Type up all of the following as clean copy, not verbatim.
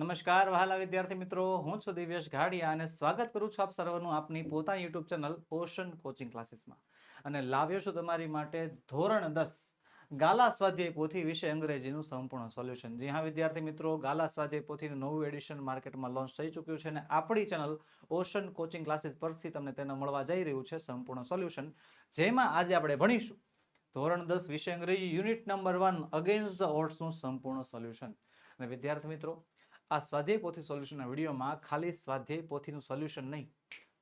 નમસ્કાર વહાલા વિદ્યાર્થી મિત્રો, હું છું દિવ્યેશ ઘાડિયા અને સ્વાગત કરું છું આપ સર્વનું આપની પોતાની યુટ્યુબ ચેનલ ઓશન કોચિંગ ક્લાસીસમાં. અને લાવ્યો છું તમારી માટે ધોરણ 10 ગાલા સ્વાધ્યાય પોથી વિશે અંગ્રેજીનું સંપૂર્ણ સોલ્યુશન. જી હા વિદ્યાર્થી મિત્રો, ગાલા સ્વાધ્યાય પોથીનું નવું એડિશન માર્કેટમાં લોન્ચ થઈ ચૂક્યું છે અને આપણી ચેનલ ઓશન કોચિંગ ક્લાસીસ પરથી તમને તેને મળવા જઈ રહ્યું છે સંપૂર્ણ સોલ્યુશન, જેમાં આજે આપણે ભણીશું ધોરણ 10 વિષય અંગ્રેજી યુનિટ નંબર 1 અગેન્સ્ટ ધ ઓડ્સનું સંપૂર્ણ સોલ્યુશન. અને વિદ્યાર્થી મિત્રો, આ સ્વાધ્યાય પોથી સોલ્યુશનના વિડીયોમાં ખાલી સ્વાધ્યાય પોથીનું સોલ્યુશન નહીં,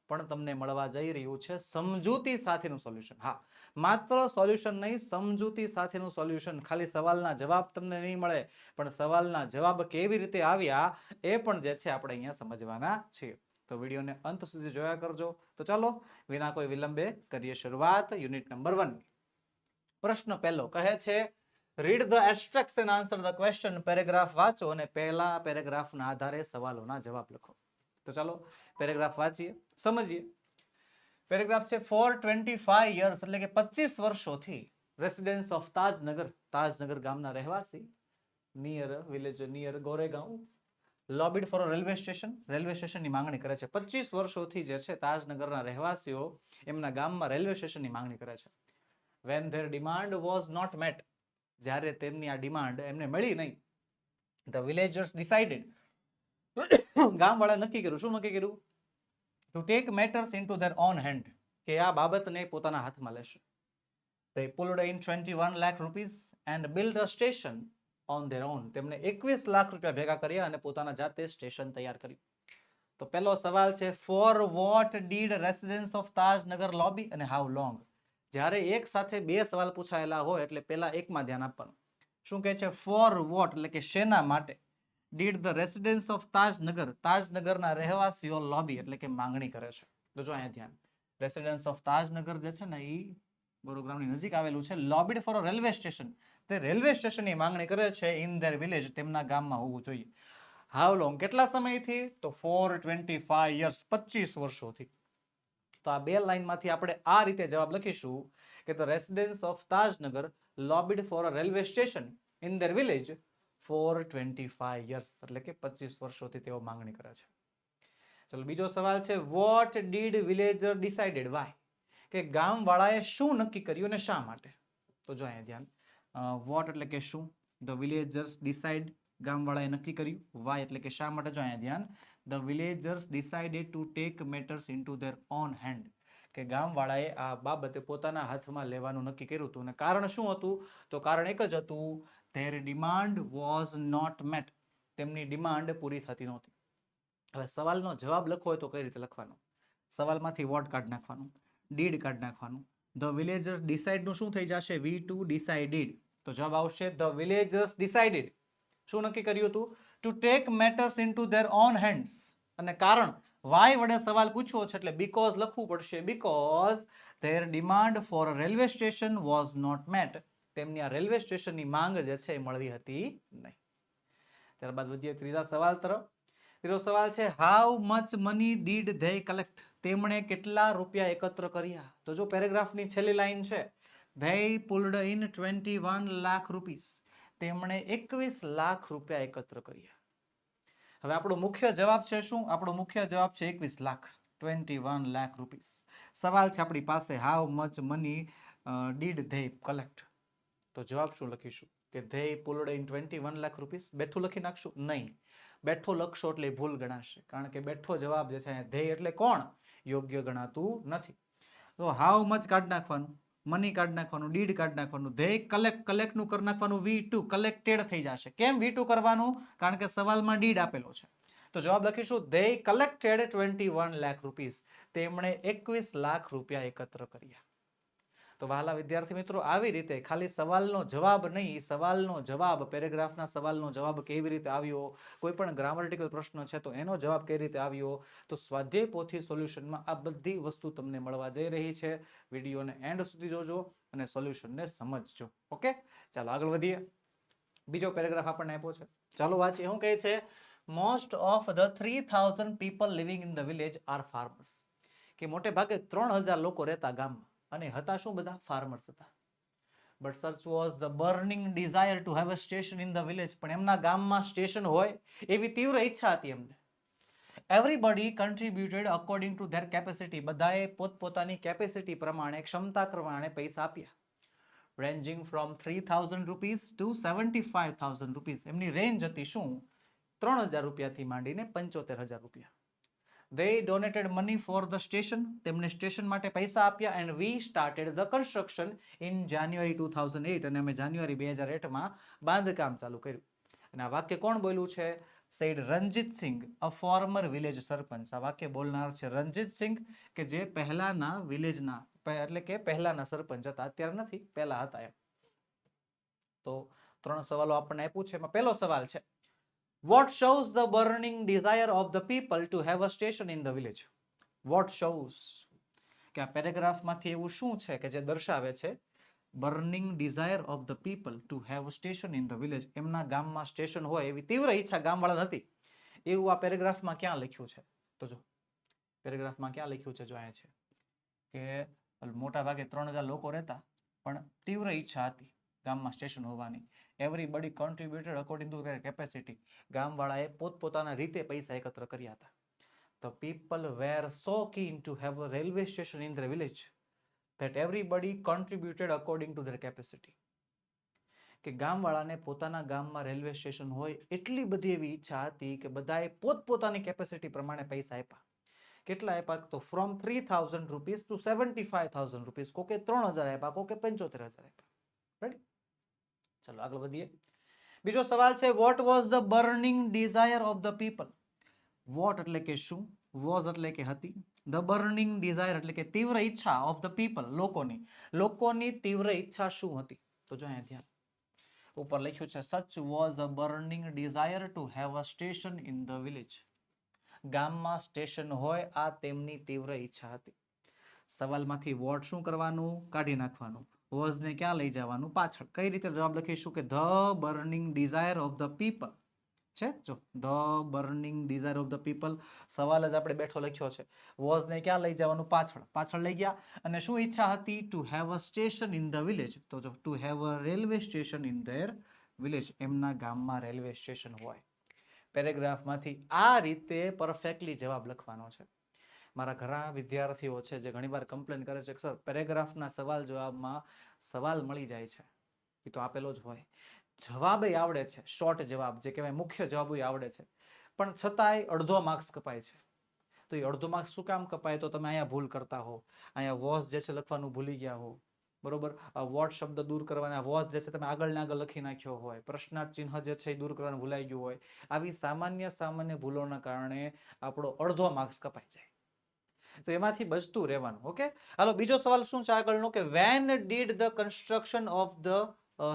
પણ તમને મળવા જઈ રહ્યું છે સમજૂતી સાથેનું સોલ્યુશન. હા, માત્ર સોલ્યુશન નહીં, સમજૂતી સાથેનું સોલ્યુશન. ખાલી સવાલના જવાબ તમને નહીં મળે, પણ સવાલના જવાબ કેવી રીતે આવ્યા એ પણ જે છે આપણે અહીંયા સમજવાના છીએ. તો વિડીયોને અંત સુધી જોયા કરજો. તો ચાલો વિના કોઈ વિલંબે કરીએ શરૂઆત યુનિટ નંબર 1. પ્રશ્ન પહેલો કહે છે, read the abstracts and answer the question. Paragraph વાંચો અને પહેલા પેરેગ્રાફના આધારે સવાલોના જવાબ લખો. તો ચાલો પેરેગ્રાફ વાંચીએ, સમજીએ. પેરેગ્રાફ છે, ફોર 25 યર્સ એટલે કે 25 વર્ષોથી રેસિડેન્સ ઓફ તાજનગર, તાજનગર ગામના રહેવાસી, near village, near Goregaon, lobbied for railway station, railway સ્ટેશનની માંગણી કરે છે. 25 વર્ષોથી જે છે તાજનગરના રહેવાસીઓ એમના ગામમાં રેલવે સ્ટેશનની માંગણી કરે છે. when their demand was not met, જ્યારે તેમની આ ડિમાન્ડ એમને મળી નહીં, the villagers decided, ગામવાળા નક્કી કર્યું. શું નક્કી કર્યું? to take matters into their own hand, કે આ બાબતને પોતાના હાથમાં લેશે. they pulled in 21 lakh rupees and built a station on their own. તેમણે 21 લાખ રૂપિયા ભેગા કર્યા અને પોતાના જાતે સ્ટેશન તૈયાર કર્યું. તો પહેલો સવાલ છે, for what did residents of Tajnagar lobby and how long? જ્યારે એક સાથે બે સવાલ પૂછાયેલા હોય એટલે પહેલા એકમાં ધ્યાન આપવાનું. શું કહે છે? ફોર વોટ એટલે કે શેના માટે, did the residents of Tajnagar, તાજનગરના રહેવાસીઓ લોબી એટલે કે માંગણી કરે છે. તો જો અહીંયા ધ્યાન, રેસિડેન્સ ઓફ તાજનગર જે છે ને એ ગુરુગ્રામની નજીક આવેલું છે. લોબીડ ફોર રેલવે સ્ટેશન, તે રેલવે સ્ટેશનની માંગણી કરે છે. ઇન ધેર વિલેજ, તેમના ગામમાં હોવું જોઈએ. હાઉ લોંગ, કેટલા સમયથી? તો 425 યર્સ, 25 વર્ષોથી. તો આ બે લાઈનમાંથી આપણે આ રીતે જવાબ લખીશું કે the residents of Tajnagar lobbied for a railway station in their village for 25 years એટલે કે 25 વર્ષોથી તેઓ માંગણી કરે છે. ચલો બીજો સવાલ છે, what did villager decided why, કે ગામવાળાએ શું નક્કી કર્યું અને શા માટે? તો જો અહીંયા ધ્યાન, વોટ એટલે કે શું, ધ વિલેજર્સ ડિસાઇડ, ગામવાળાએ નક્કી કર્યું, વાય એટલે કે શા માટે? જો અહીંયા ધ્યાન, the villagers decided to take matters into there on hand, કે ગામવાળાએ આ બાબતે પોતાના હાથમાં લેવાનું નક્કી કર્યું હતું. અને કારણ શું હતું? તો કારણ એક જ હતું, their demand was not met, તેમની ડિમાન્ડ પૂરી થતી નહોતી. હવે સવાલનો જવાબ લખવો હોય તો કઈ રીતે લખવાનો? સવાલમાંથી વોટ કાઢી નાખવાનું, ડીડ કાઢી નાખવાનું. ધ વિલેજર્સ ડિસાઇડનું શું થઈ જશે? V2 decided. તો જવાબ આવશે ધ વિલેજર્સ ડિસાઇડેડ. શું નક્કી કર્યું હતું? To take matters into there on hands. અને કારણ વાય વડે સવાલ પૂછ્યો છે એટલે બીકોઝ લખવું પડશે. Because their demand for railway station was not met, તેમની આ રેલવે સ્ટેશનની માંગ જે છે એ મળવી હતી નહીં. ત્યારબાદ વધીએ ત્રીજા સવાલ તરફ. ત્રીજો સવાલ છે, how much money did they collect, તેમણે કેટલા રૂપિયા એકત્ર કર્યા? તો જો પેરેગ્રાફની છેલ્લી લાઈન છે, they pulled in 21 lakh rupees, તેમણે 21 લાખ રૂપિયા એકત્ર કર્યા. હવે આપણો મુખ્ય જવાબ છે શું? આપણો મુખ્ય જવાબ છે 21 લાખ, 21 લાખ રૂપીસ. સવાલ છે આપણી પાસે, how much money did they collect. તો જવાબ શું લખીશું? કે they pulled in 21 lakh rupees. બેઠું લખી નાખશું? નહીં, બેઠો લખશો એટલે ભૂલ ગણાશે, કારણ કે બેઠો જવાબ જે છે ધે એટલે કોણ? યોગ્ય ગણાતું નથી. તો હાઉ મચ કાઢી નાખવાનું, મની કાઢી નાખવાનું, ડીડ કાઢી નાખવાનું, ધે કલેક્ટ, કલેક્ટનું કરી નાખવાનું V2, કલેક્ટેડ થઈ જશે. કેમ V2 કરવાનું? કારણ કે સવાલમાં ડીડ આપેલો છે. તો જવાબ લખીશું ધે કલેક્ટેડ 21 લાખ રૂપીસ, તેમણે 21 લાખ રૂપિયા એકત્ર કર્યા. તો વહાલા વિદ્યાર્થી મિત્રો, આવી રીતે ખાલી સવાલનો જવાબ નહીં, સવાલનો જવાબ, પેરેગ્રાફના સવાલનો જવાબ કેવી રીતે આવ્યો, કોઈ પણ ગ્રામટિકલ પ્રશ્ન છે તો એનો જવાબ કઈ રીતે આવ્યો, તો સ્વાધ્યાય પોથી સોલ્યુશનમાં આ બધી વસ્તુ તમને મળવા જઈ રહી છે. વિડીયોને એન્ડ સુધી જોજો અને સોલ્યુશનને સમજજો. ઓકે, ચાલો આગળ વધીએ. બીજો પેરેગ્રાફ આપણને આપ્યો છે, ચાલો વાંચીએ. શું કહે છે? Most of the 3000 people living in the village R farmers, કે મોટે ભાગે 3000 લોકો રહેતા ગામમાં અને હતા શું? બધા ફાર્મર્સ હતા. But such was the burning desire to have a station in the village. પણ એમના ગામમાં સ્ટેશન હોય એવી તીવ્ર ઈચ્છા હતી એમને. Everybody contributed according to their capacity. બધાએ પોતપોતાની કેપેસિટી પ્રમાણે, ક્ષમતા પ્રમાણે પૈસા આપ્યા. Ranging from 3000 rupees to 75,000 rupees. એમની રેન્જ હતી શું? 3000 રૂપિયાથી માંડીને 75,000 રૂપિયા. They donated money for the station. તેમણે સ્ટેશન માટે પૈસા આપ્યા. and we started the construction in January 2008. અને અમે જાન્યુઆરી 2008 માં બાંધકામ ચાલુ કર્યું. અને આ વાક્ય કોણ બોલ્યું છે? said Ranjit Singh, a former village સરપંચ. આ વાક્ય બોલનાર છે રણજીત સિંઘ, કે જે પહેલાના વિલેજના, એટલે કે પહેલાના સરપંચ હતા. અત્યારે નથી, પહેલા હતા એમ. તો 3 સવાલો આપણને આપ્યું છે. એમાં પહેલો સવાલ છે, what shows the burning desire of the people to have a station in the village? what shows, કે આ પેરેગ્રાફમાંથી એવું શું છે કે જે દર્શાવે છે burning desire of the people to have station in the village. એમના ગામમાં સ્ટેશન હોય એવી તીવ્ર ઈચ્છા ગામવાળા હતી. એવું આ પેરેગ્રાફમાં ક્યાં લખ્યું છે? તો જો પેરેગ્રાફમાં ક્યાં લખ્યું છે? જો અહીંયા છે કે મોટા ભાગે 3000 લોકો રહેતા, પણ તીવ્ર ઈચ્છા હતી ગામમાં સ્ટેશન હોવાની. Everybody contributed according to their capacity. ગામવાળાએ પોતપોતાના રીતે પૈસા એકત્ર કર્યા હતા. The people were so keen to have a railway station in their village that everybody contributed according to their capacity. કે ગામવાળાને પોતાના ગામમાં રેલવે સ્ટેશન હોય એટલી બધી એવી ઈચ્છા હતી કે બધાએ પોતપોતાની કેપેસિટી પ્રમાણે પૈસા આપ્યા. કેટલા આપ્યા? તો ફ્રોમ 3000 રૂપીઝ ટુ 75,000 રૂપીઝ. કોકે 3000 આપ્યા, કોકે 75,000 આપ્યા. રાઈટ? ચલો આગળ વધીએ. બીજો સવાલ છે, what was the burning desire of the people? what એટલે કે શું, was એટલે કે હતી, the burning desire એટલે કે તીવ્ર ઈચ્છા of the people લોકોની તીવ્ર ઈચ્છા શું હતી? તો જો અહીંયા ધ્યાન ઉપર લખ્યું છે, such was a burning desire to have a station in the village. ગામમાં સ્ટેશન હોય આ તેમની તીવ્ર ઈચ્છા હતી. સવાલમાંથી what શું કરવાનું? કાઢી નાખવાનું. was ને ક્યાં લઈ જવાનું? પાછળ. કઈ રીતે જવાબ લખીશું? કે the burning desire of the people છે. જો the burning desire of the people સવાલ જ આપણે બેઠો લખ્યો છે. was ને ક્યાં લઈ જવાનું? પાછળ. પાછળ લઈ ગયા. અને શું ઈચ્છા હતી? to have a station in the village. તો જો to have a railway station in their village. એમના ગામમાં રેલવે સ્ટેશન હોય. પેરેગ્રાફમાંથી આ રીતે પરફેક્ટલી જવાબ લખવાનો છે. મારા ઘણા વિદ્યાર્થીઓ છે જે ઘણીવાર કમ્પ્લેન કરે છે કે સર પેરેગ્રાફના સવાલ જવાબમાં સવાલ મળી જાય છે, એ તો આપેલો જ હોય, જવાબ આવડે છે, શોર્ટ જવાબ જે કહેવાય મુખ્ય જવાબ આવડે છે, પણ છતાંય અડધો માર્ક્સ કપાય છે. તો એ અડધો માર્ક્સ શું કામ કપાય? તો તમે અહીંયા ભૂલ કરતા હો, અહીંયા વોઝ જે છે લખવાનું ભૂલી ગયા હો, બરોબર, વોટ શબ્દ દૂર કરવાના, વોઝ જે છે તમે આગળ ને આગળ લખી નાખ્યો હોય, પ્રશ્નાર્થ ચિહ્ન જે છે એ દૂર કરવાનું ભૂલાઈ ગયું હોય. આવી સામાન્ય ભૂલોના કારણે આપણો અડધો માર્ક્સ કપાઈ જાય. તો એમાંથી બચતું રહેવાનું. ઓકે, હાલો બીજો સવાલ શું છે આગળનો? કે when did the construction of the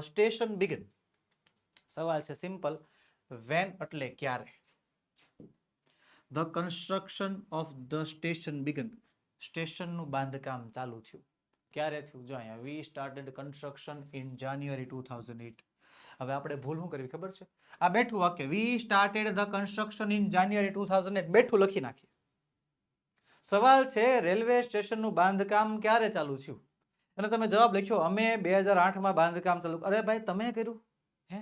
station begin? સવાલ છે સિમ્પલ. when એટલે ક્યારે. the construction of the station began. સ્ટેશનનું બાંધકામ ચાલુ થયું. ક્યારે થયું? જો અહીંયા we started construction in January 2008. હવે આપણે ભૂલ શું કરવી ખબર છે? આ બેઠું વાક્ય we started the construction in January 2008 બેઠું લખી નાખીએ. સવાલ છે રેલવે સ્ટેશનનું બાંધકામ ક્યારે ચાલુ થયું? અને તમે જવાબ લખ્યો અમે 2008માં બાંધકામ ચાલુ. અરે ભાઈ તમે કર્યું? હે,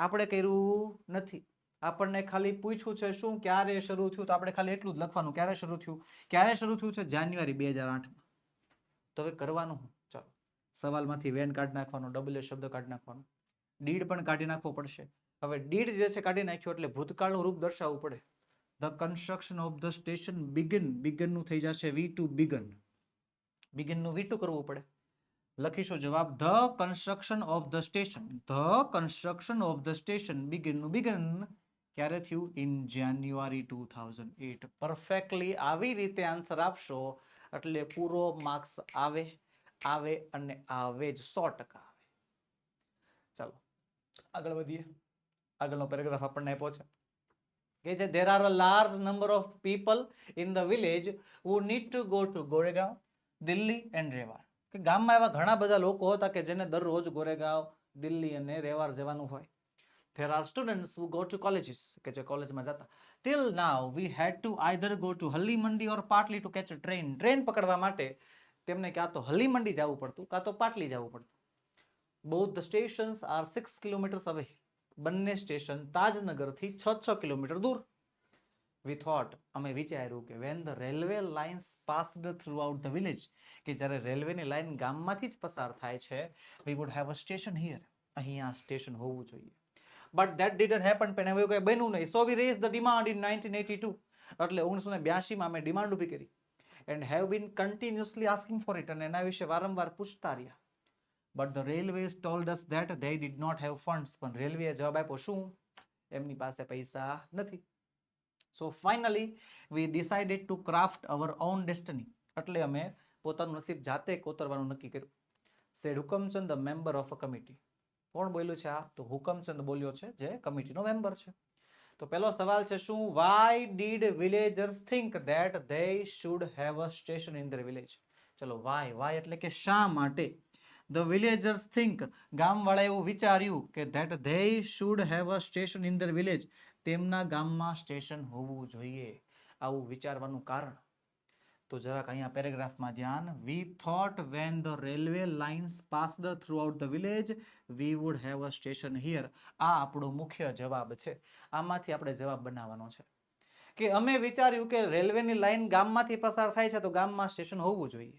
આપણે કર્યું નથી. આપણને ખાલી પૂછ્યું છે શું ક્યારે શરૂ થયું, તો આપણે ખાલી એટલું જ લખવાનું, ક્યારે શરૂ થયું. ક્યારે શરૂ થયું છે? જાન્યુઆરી 2008માં. તો હવે કરવાનું શું? ચાલો સવાલમાંથી વેન કાઢી નાખવાનો, ડબલ શબ્દ કાઢી નાખવાનો, ડીડ પણ કાઢી નાખવો પડશે. હવે ડીડ જે છે કાઢી નાખ્યો એટલે ભૂતકાળનું રૂપ દર્શાવવું પડે. The construction of the station begin. begin નું થઈ જશે V2 begin. begin નું V2 કરવું પડે. લખીશું જવાબ the construction of the station. the construction of the station begin નું begin ક્યારે થયું? in January 2008. પરફેક્ટલી આવી રીતે આન્સર આપશો એટલે પૂરો માર્ક્સ આવે અને આવે જ 100% આવે. ચાલો આગળ વધીએ. આગળનો પેરેગ્રાફ આપણને આપ્યો છે કે જે there are a large number of people in the village who need to go to Goregaon, Delhi and Rewari. કે ગામમાં એવા ઘણા બધા લોકો હતા કે જેને દરરોજ ગોરેગાંવ, દિલ્હી અને રેવાર જવાનું હોય. There are students who go to colleges, કે જે કોલેજમાં જતા. Till now we had to either go to હલ્લી Mandi or પાટલી to catch a train. Train પકડવા માટે તેમને કાં તો હલ્લી મંડી જવું પડતું કાં તો પાટલી જવું પડતું. both the stations are 6 kilometers away. બંને સ્ટેશન તાજનગરથી 6 કિલોમીટર દૂર. We thought, અમે વિચાર્યું કે when the railway lines passed throughout the village, કે જ્યારે રેલવેની લાઈન ગામમાંથી જ પસાર થાય છે, we would have a station here. અહીંયા સ્ટેશન હોવું જોઈએ. But that didn't happen. પણ એવું કંઈ બન્યું નહીં. So we raised the demand in 1982. એટલે 1982 માં અમે ડિમાન્ડ ઊભી કરી. And have been continuously asking for it. અને એના વિશે વારંવાર પૂછતા રહ્યા. But the railways told us that they did not have funds. પણ રેલવેએ જવાબ આપ્યો શું? એમની પાસે પૈસા નથી. So finally we decided to craft our own destiny. એટલે અમે પોતાનું નસીબ જાતે કોતરવાનું નક્કી કર્યું. Said Hukamchand, the member of a committee. કોણ બોલ્યું છે આ? તો હુકમચંદ બોલ્યો છે, જે કમિટીનો મેમ્બર છે. તો પહેલો સવાલ છે શું? Why did villagers think that they should have a station in their village? ચલો, why એટલે કે શા માટે? The villagers think, ગામવાળા એવું વિચાર્યું કે that they should have a station in their village, તેમના ગામમાં સ્ટેશન હોવું જોઈએ. આવું વિચારવાનું કારણ? તો જરાક અહીંયા પેરેગ્રાફમાં ધ્યાન. We thought when the railway lines passed throughout the village, we would have a station here. આ આપણો મુખ્ય જવાબ છે. આમાંથી આપણે જવાબ બનાવવાનો છે કે અમે વિચાર્યું કે રેલવેની લાઈન ગામમાંથી પસાર થાય છે તો ગામમાં સ્ટેશન હોવું જોઈએ.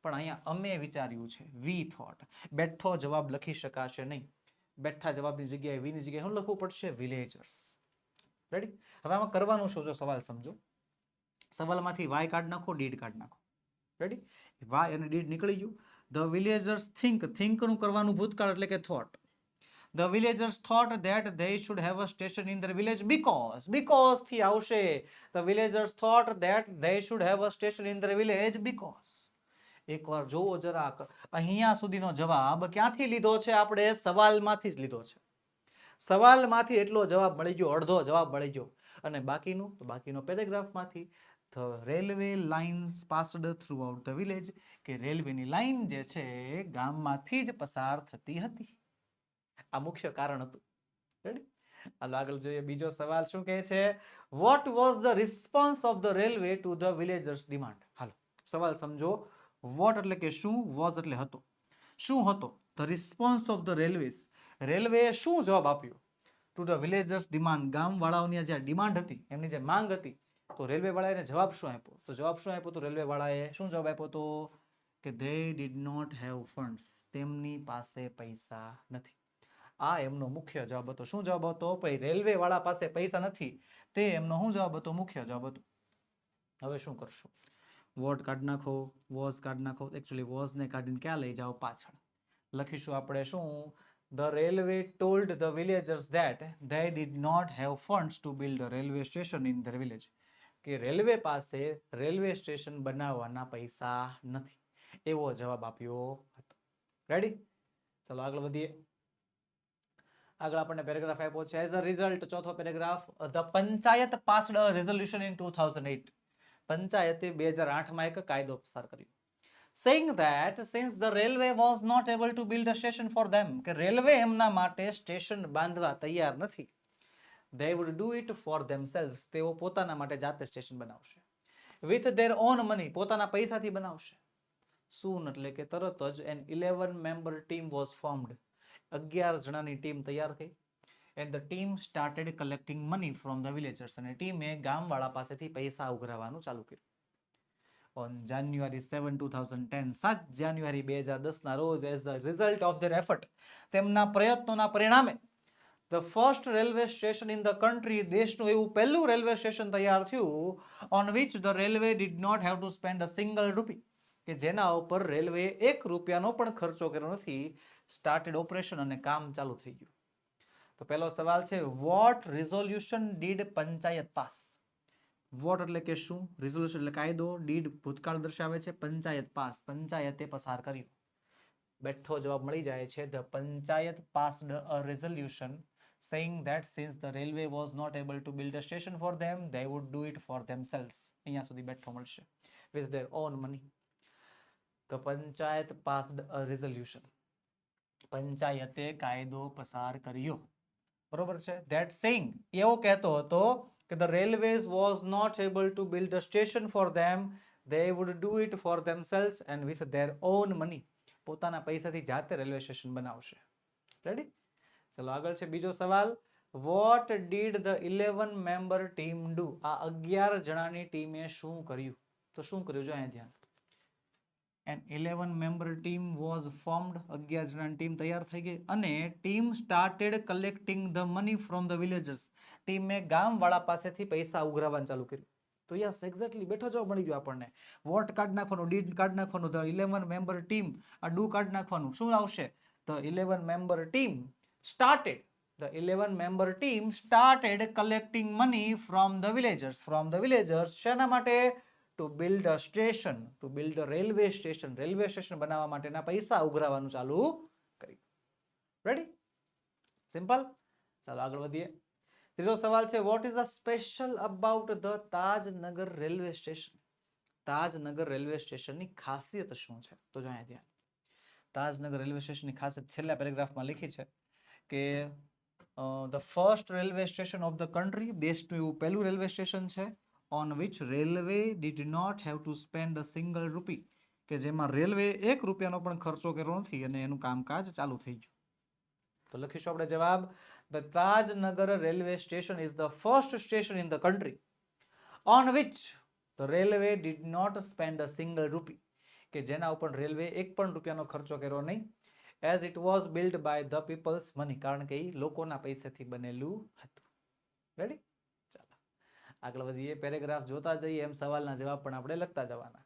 પણ અહીંયા અમે વિચાર્યું છે, we thought. બેઠો જવાબ લખી શકાશે નહીં. બેઠા જવાબની જગ્યાએ વીની જગ્યાએ શું લખવું પડશે? વિલેજર્સ. રેડી? હવે આમાં કરવાનું શું? જો સવાલ સમજો. સવાલમાંથી વાય કાઢ નાખો, ડીડ કાઢ નાખો. રેડી? વાય અને ડીડ નીકળી ગયું. ધ વિલેજર્સ થિંકનું કરવાનું ભૂતકાળ એટલે કે thought. The villagers thought that they should have a station in their village because થી આવશે. The villagers thought that they should have a station in their village because. એકવાર જોવો જરાક, અહીંયા સુધીનો જવાબ ક્યાંથી લીધો છે? આપણે સવાલમાંથી જ લીધો છે. સવાલમાંથી એટલો જવાબ મળી ગયો, અડધો જવાબ મળી ગયો. અને બાકીનું તો બાકીનો પેરેગ્રાફમાંથી. The railway lines passed throughout the village, કે રેલવેની લાઈન જે છે ગામમાંથી જ પસાર થતી હતી. આ મુખ્ય કારણ હતું. રેડી? હાલો આગળ જોઈએ. બીજો સવાલ શું કહે છે? What was the response of the railway to the villagers' demand? હાલો સવાલ સમજો. What એટલે કે શું, was એટલે હતો. શું હતો? The response of the railways. રેલવેએ શું જવાબ આપ્યો? To the villagers' demand. ગામવાળાઓની જે ડિમાન્ડ હતી, એમની જે માંગ હતી, તો રેલવે વાળાએ જવાબ શું આપ્યો? તો જવાબ શું આપ્યો? તો રેલવે વાળાએ શું જવાબ આપ્યો? તો કે they did not have funds. તેમની પાસે પૈસા નથી. આ એમનો મુખ્ય જવાબ હતો. શું જવાબ હતો? ભાઈ રેલવે વાળા પાસે પૈસા નથી, તે એમનો શું જવાબ હતો? મુખ્ય જવાબ હતો. હવે શું કરશું? વોટ કાઢી નાખો, વોઝ કાઢી નાખો. એકચ્યુઅલી વોઝ ને કાઢીને ક્યાં લઈ જાઓ? પાછળ લખીશું આપણે શું? The railway told the villagers that they did not have funds to build a railway station in their village. કે રેલવે પાસે રેલવે સ્ટેશન બનાવવાના પૈસા નથી, એવો જવાબ આપ્યો હતો. રેડી? ચલો આગળ વધીએ. આગળ આપણને પેરેગ્રાફ આપ્યો છે. એઝ અ રિઝલ્ટ, ચોથો paragraph, the panchayat passed a resolution in 2008. પંચાયતે 2008માં એક કાયદો પસાર કર્યો. Saying that since the railway was not able to build a station for them, કે રેલવે એમના માટે સ્ટેશન બાંધવા તૈયાર નથી, they would do it for themselves. તેઓ પોતાના માટે જાતે સ્ટેશન બનાવશે. With their own money. પોતાના પૈસાથી બનાવશે. Soon એટલે કે તરત જ an 11-member team was formed. 11 જણાની ટીમ તૈયાર થઈ. And the team started collecting money from the villagers. અને ટીમે ગામવાળા પાસેથી પૈસા ઉઘરાવવાનું ચાલુ કર્યું. On January 7, 2010, 7 જાન્યુઆરી 2010 ના રોજ, as a result of their effort, તેમના પ્રયત્નોના પરિણામે, the first railway station in the country, દેશનું એવું પહેલું રેલવે સ્ટેશન તૈયાર થયું, on which the railway did not have to spend a single rupee, કે જેના ઉપર રેલવે 1 રૂપિયાનો પણ ખર્ચો કર્યો નથી. started operation અને કામ ચાલુ થઈ ગયું. તો પહેલો સવાલ છે, what resolution did panchayat pass? What એટલે કે શું, રિઝોલ્યુશન એટલે કાયદો, ડીડ ભૂતકાળ દર્શાવે છે, પંચાયત પાસ પંચાયતે પસાર કર્યું. બેઠો જવાબ મળી જાય છે. The panchayat passed a resolution saying that since the railway was not able to build a station for them, they would do it for themselves. અહીંયા સુધી બેઠો મળશે. With their own money. The panchayat passed a resolution. પંચાયતે કાયદો પસાર કર્યો. બરોબર છે? That saying એવો કહેતો હતો કે the railways was not able to build a station for them, they would do it for themselves and with their own money. પોતાના પૈસાથી જાતે રેલવે સ્ટેશન બનાવશે. રેડી? ચલો આગળ છે બીજો સવાલ. What did the 11 member team do? આ 11 જણાની ટીમે શું કર્યું? તો શું કર્યું? જો અહીંયા ધ્યાન. An 11 member team was formed. 11 જણાની ટીમ તૈયાર થઈ ગઈ અને team started collecting the money from the villagers. ટીમે ગામવાળા પાસેથી પૈસા ઉઘરાવવાનું ચાલુ કર્યું. તો યસ એક્ઝેક્ટલી બેઠો જવાબ મળી ગયો આપણને. વોટ કાઢ નાખવાનું, ડીડ કાઢ નાખવાનું, ધ 11 મેમ્બર ટીમ, આ ડુ કાઢ નાખવાનું. શું આવશે? The 11 member team started. The 11 member team started collecting money from the villagers. From the villagers શેના માટે? To build a station, to build a railway station. Railway station બનાવવા માટેના પૈસા ઉઘરાવવાનું ચાલુ કર્યું. રેડી? સિમ્પલ. ચાલો આગળ વધીએ. ત્રીજો સવાલ છે what is the special about the Tajnagar railway station? Tajnagar railway સ્ટેશનની ખાસિયત શું છે? તો જો અહીંયા ધ્યાન. તાજનગર રેલવે સ્ટેશનની ખાસિયત છેલ્લા પેરેગ્રાફમાં લખી છે કે the first railway station of the country, દેશનું એવું પહેલું રેલવે સ્ટેશન છે on which railway did not have to spend a single rupee, કે જેમાં રેલવે 1 રૂપિયાનો પણ ખર્ચો કર્યો નથી અને એનું કામકાજ ચાલુ થઈ ગયું. તો લખીશું આપણે જવાબ. The Tajnagar railway station is the first station in the country on which the railway did not spend a single rupee, કે જેના ઉપર રેલવે 1 પણ રૂપિયાનો ખર્ચો કર્યો નહીં. As it was built by the people's money, કારણ કે એ લોકોના પૈસાથી બનેલું હતું. રેડી? ચાલો આગળ વધીએ. પેરેગ્રાફ જોતા જઈએ એમ સવાલના જવાબ પણ આપણે લખતા જવાના.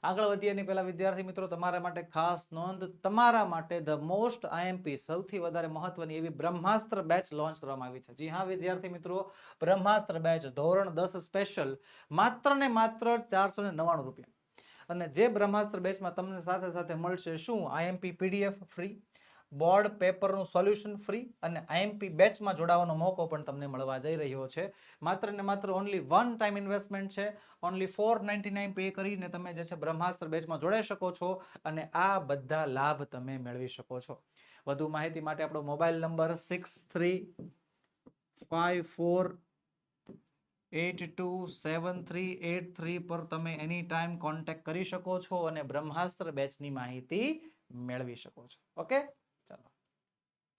આગળ વધીએ એની પહેલા વિદ્યાર્થી મિત્રો તમારા માટે ખાસ નોંધ, તમારા માટે ધ મોસ્ટ આઈએમપી, સૌથી વધારે મહત્વની એવી બ્રહ્માસ્ત્ર બેચ લોન્ચ કરવામાં આવી છે. જી હા વિદ્યાર્થી મિત્રો, બ્રહ્માસ્ત્ર બેચ ધોરણ 10 સ્પેશિયલ માત્ર ને માત્ર 499 રૂપિયા. અને જે બ્રહ્માસ્ત્ર બેચમાં તમને સાથે સાથે મળશે શું? આઈએમપી પીડીએફ ફ્રી, બોર્ડ પેપરનું સોલ્યુશન ફ્રી અને આઈએમપી બેચમાં જોડાવાનો મોકો પણ તમને મળવા જઈ રહ્યો છે. માત્ર ને માત્ર ઓનલી વન ટાઈમ ઇન્વેસ્ટમેન્ટ છે. ઓનલી 499 પે કરીને તમે જે છે બ્રહ્માસ્ત્ર બેચમાં જોડાઈ શકો છો અને આ બધા લાભ તમે મેળવી શકો છો. વધુ માહિતી માટે આપણો મોબાઈલ નંબર 6354 827383 પર તમે એની ટાઈમ કોન્ટેક્ટ કરી શકો છો અને બ્રહ્માસ્ત્ર બેચની માહિતી મેળવી શકો છો. ઓકે, ચાલો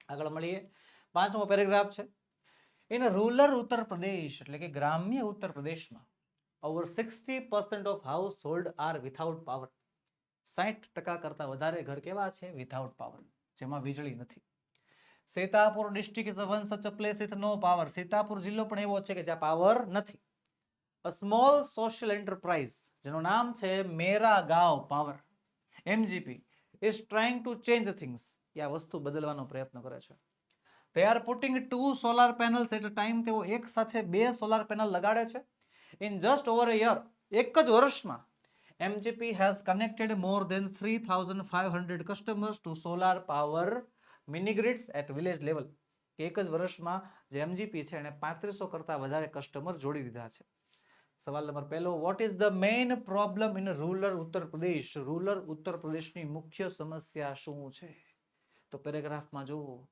આગળ મળીએ. 5મો પેરેગ્રાફ છે. ઇન રૂરલ ઉત્તર પ્રદેશ, એટલે કે ગ્રામ્ય ઉત્તર પ્રદેશમાં over 60% of household are without power. 60% કરતા વધારે ઘર કેવા છે? વિથઆઉટ પાવર, જેમાં વીજળી નથી. Sitapur district is one such a place with no power. Sitapur જિલ્લો પણ એવો છે કે જ્યાં પાવર નથી. અ સ્મોલ સોશિયલ એન્ટરપ્રાઇઝ જેનું નામ છે Mera Gaon power, MGP, is trying to change things. એ આ વસ્તુ બદલવાનો પ્રયત્ન કરે છે. they are putting 2 solar panels at a time. તેઓ એક સાથે 2 સોલાર પેનલ લગાડે છે. in just over a year, એક જ વર્ષમાં MGP has connected more than 3500 customers to solar power mini grids at village level. એક જ વર્ષમાં જે MGP છે એને 3500 કરતા વધારે કસ્ટમર જોડી દીધા છે. સવાલ નંબર પહેલો, what is the main problem in rural Uttar Pradesh? Rural ઉત્તર પ્રદેશની મુખ્ય સમસ્યા શું છે? તો પેરેગ્રાફમાં જુઓ.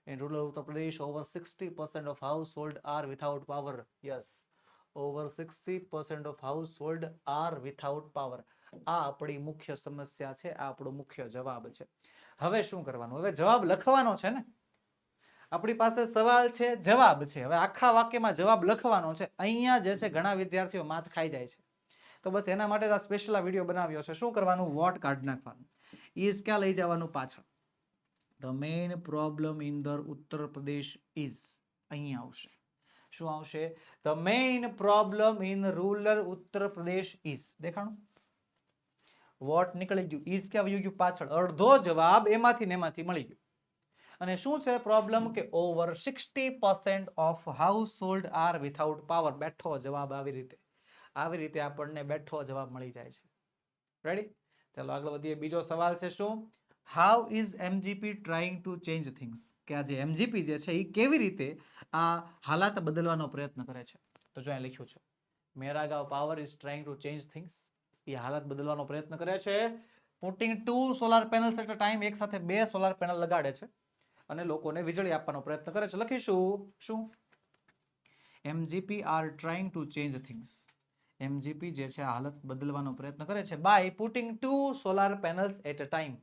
In rural Uttar Pradesh, over 60% of households are without power. Yes, over 60% of households are without power. આ આપણી મુખ્ય સમસ્યા છે, આ આપણો મુખ્ય જવાબ છે. હવે શું કરવાનું? હવે જવાબ લખવાનો છે ને. આપણી પાસે સવાલ છે, જવાબ છે. હવે આખા વાક્યમાં જવાબ લખવાનો છે. અહીંયા જે છે ઘણા વિદ્યાર્થીઓ માથ ખાઈ જાય છે. તો બસ એના માટે આ સ્પેશિયલ આ વિડીયો બનાવ્યો છે. શું કરવાનું? વોટ કાઢી નાખવાનું. ઇઝ ક્યાં લઈ જવાનું? પાછળ. The main problem in the Uttar Pradesh is, અહીંયા આવશે. શું આવશે? The main problem in rural Uttar Pradesh is. દેખાણું? વોટ નીકળી ગયું, ઇઝ ક્યાં વયું ગયું? પાછળ. અડધો જવાબ એમાંથી ને એમાંથી મળી ગયો. અને શું છે પ્રોબ્લેમ? કે over 60% of household are without power. બેઠો જવાબ આવી રીતે આપણને બેઠો જવાબ મળી જાય છે. રેડી? ચાલો આગળ વધીએ. બીજો સવાલ છે શું? How is MGP trying to change things? કે આ જે એમજીપી જે છે એ કેવી રીતે આ હાલાત બદલવાનો પ્રયત્ન કરે છે? તો જો અહીં લખ્યું છે Mera Gaon power is trying to change things. એ હાલાત બદલવાનો પ્રયત્ન કરે છે. Putting 2 solar panels at a time, એક સાથે 2 સોલાર પેનલ લગાડે છે અને લોકોને વીજળી આપવાનો પ્રયત્ન કરે છે. લખીશું શું? MGP are trying to change things. MGP જે છે હાલત બદલવાનો પ્રયત્ન કરે છે by putting 2 solar panels at a time.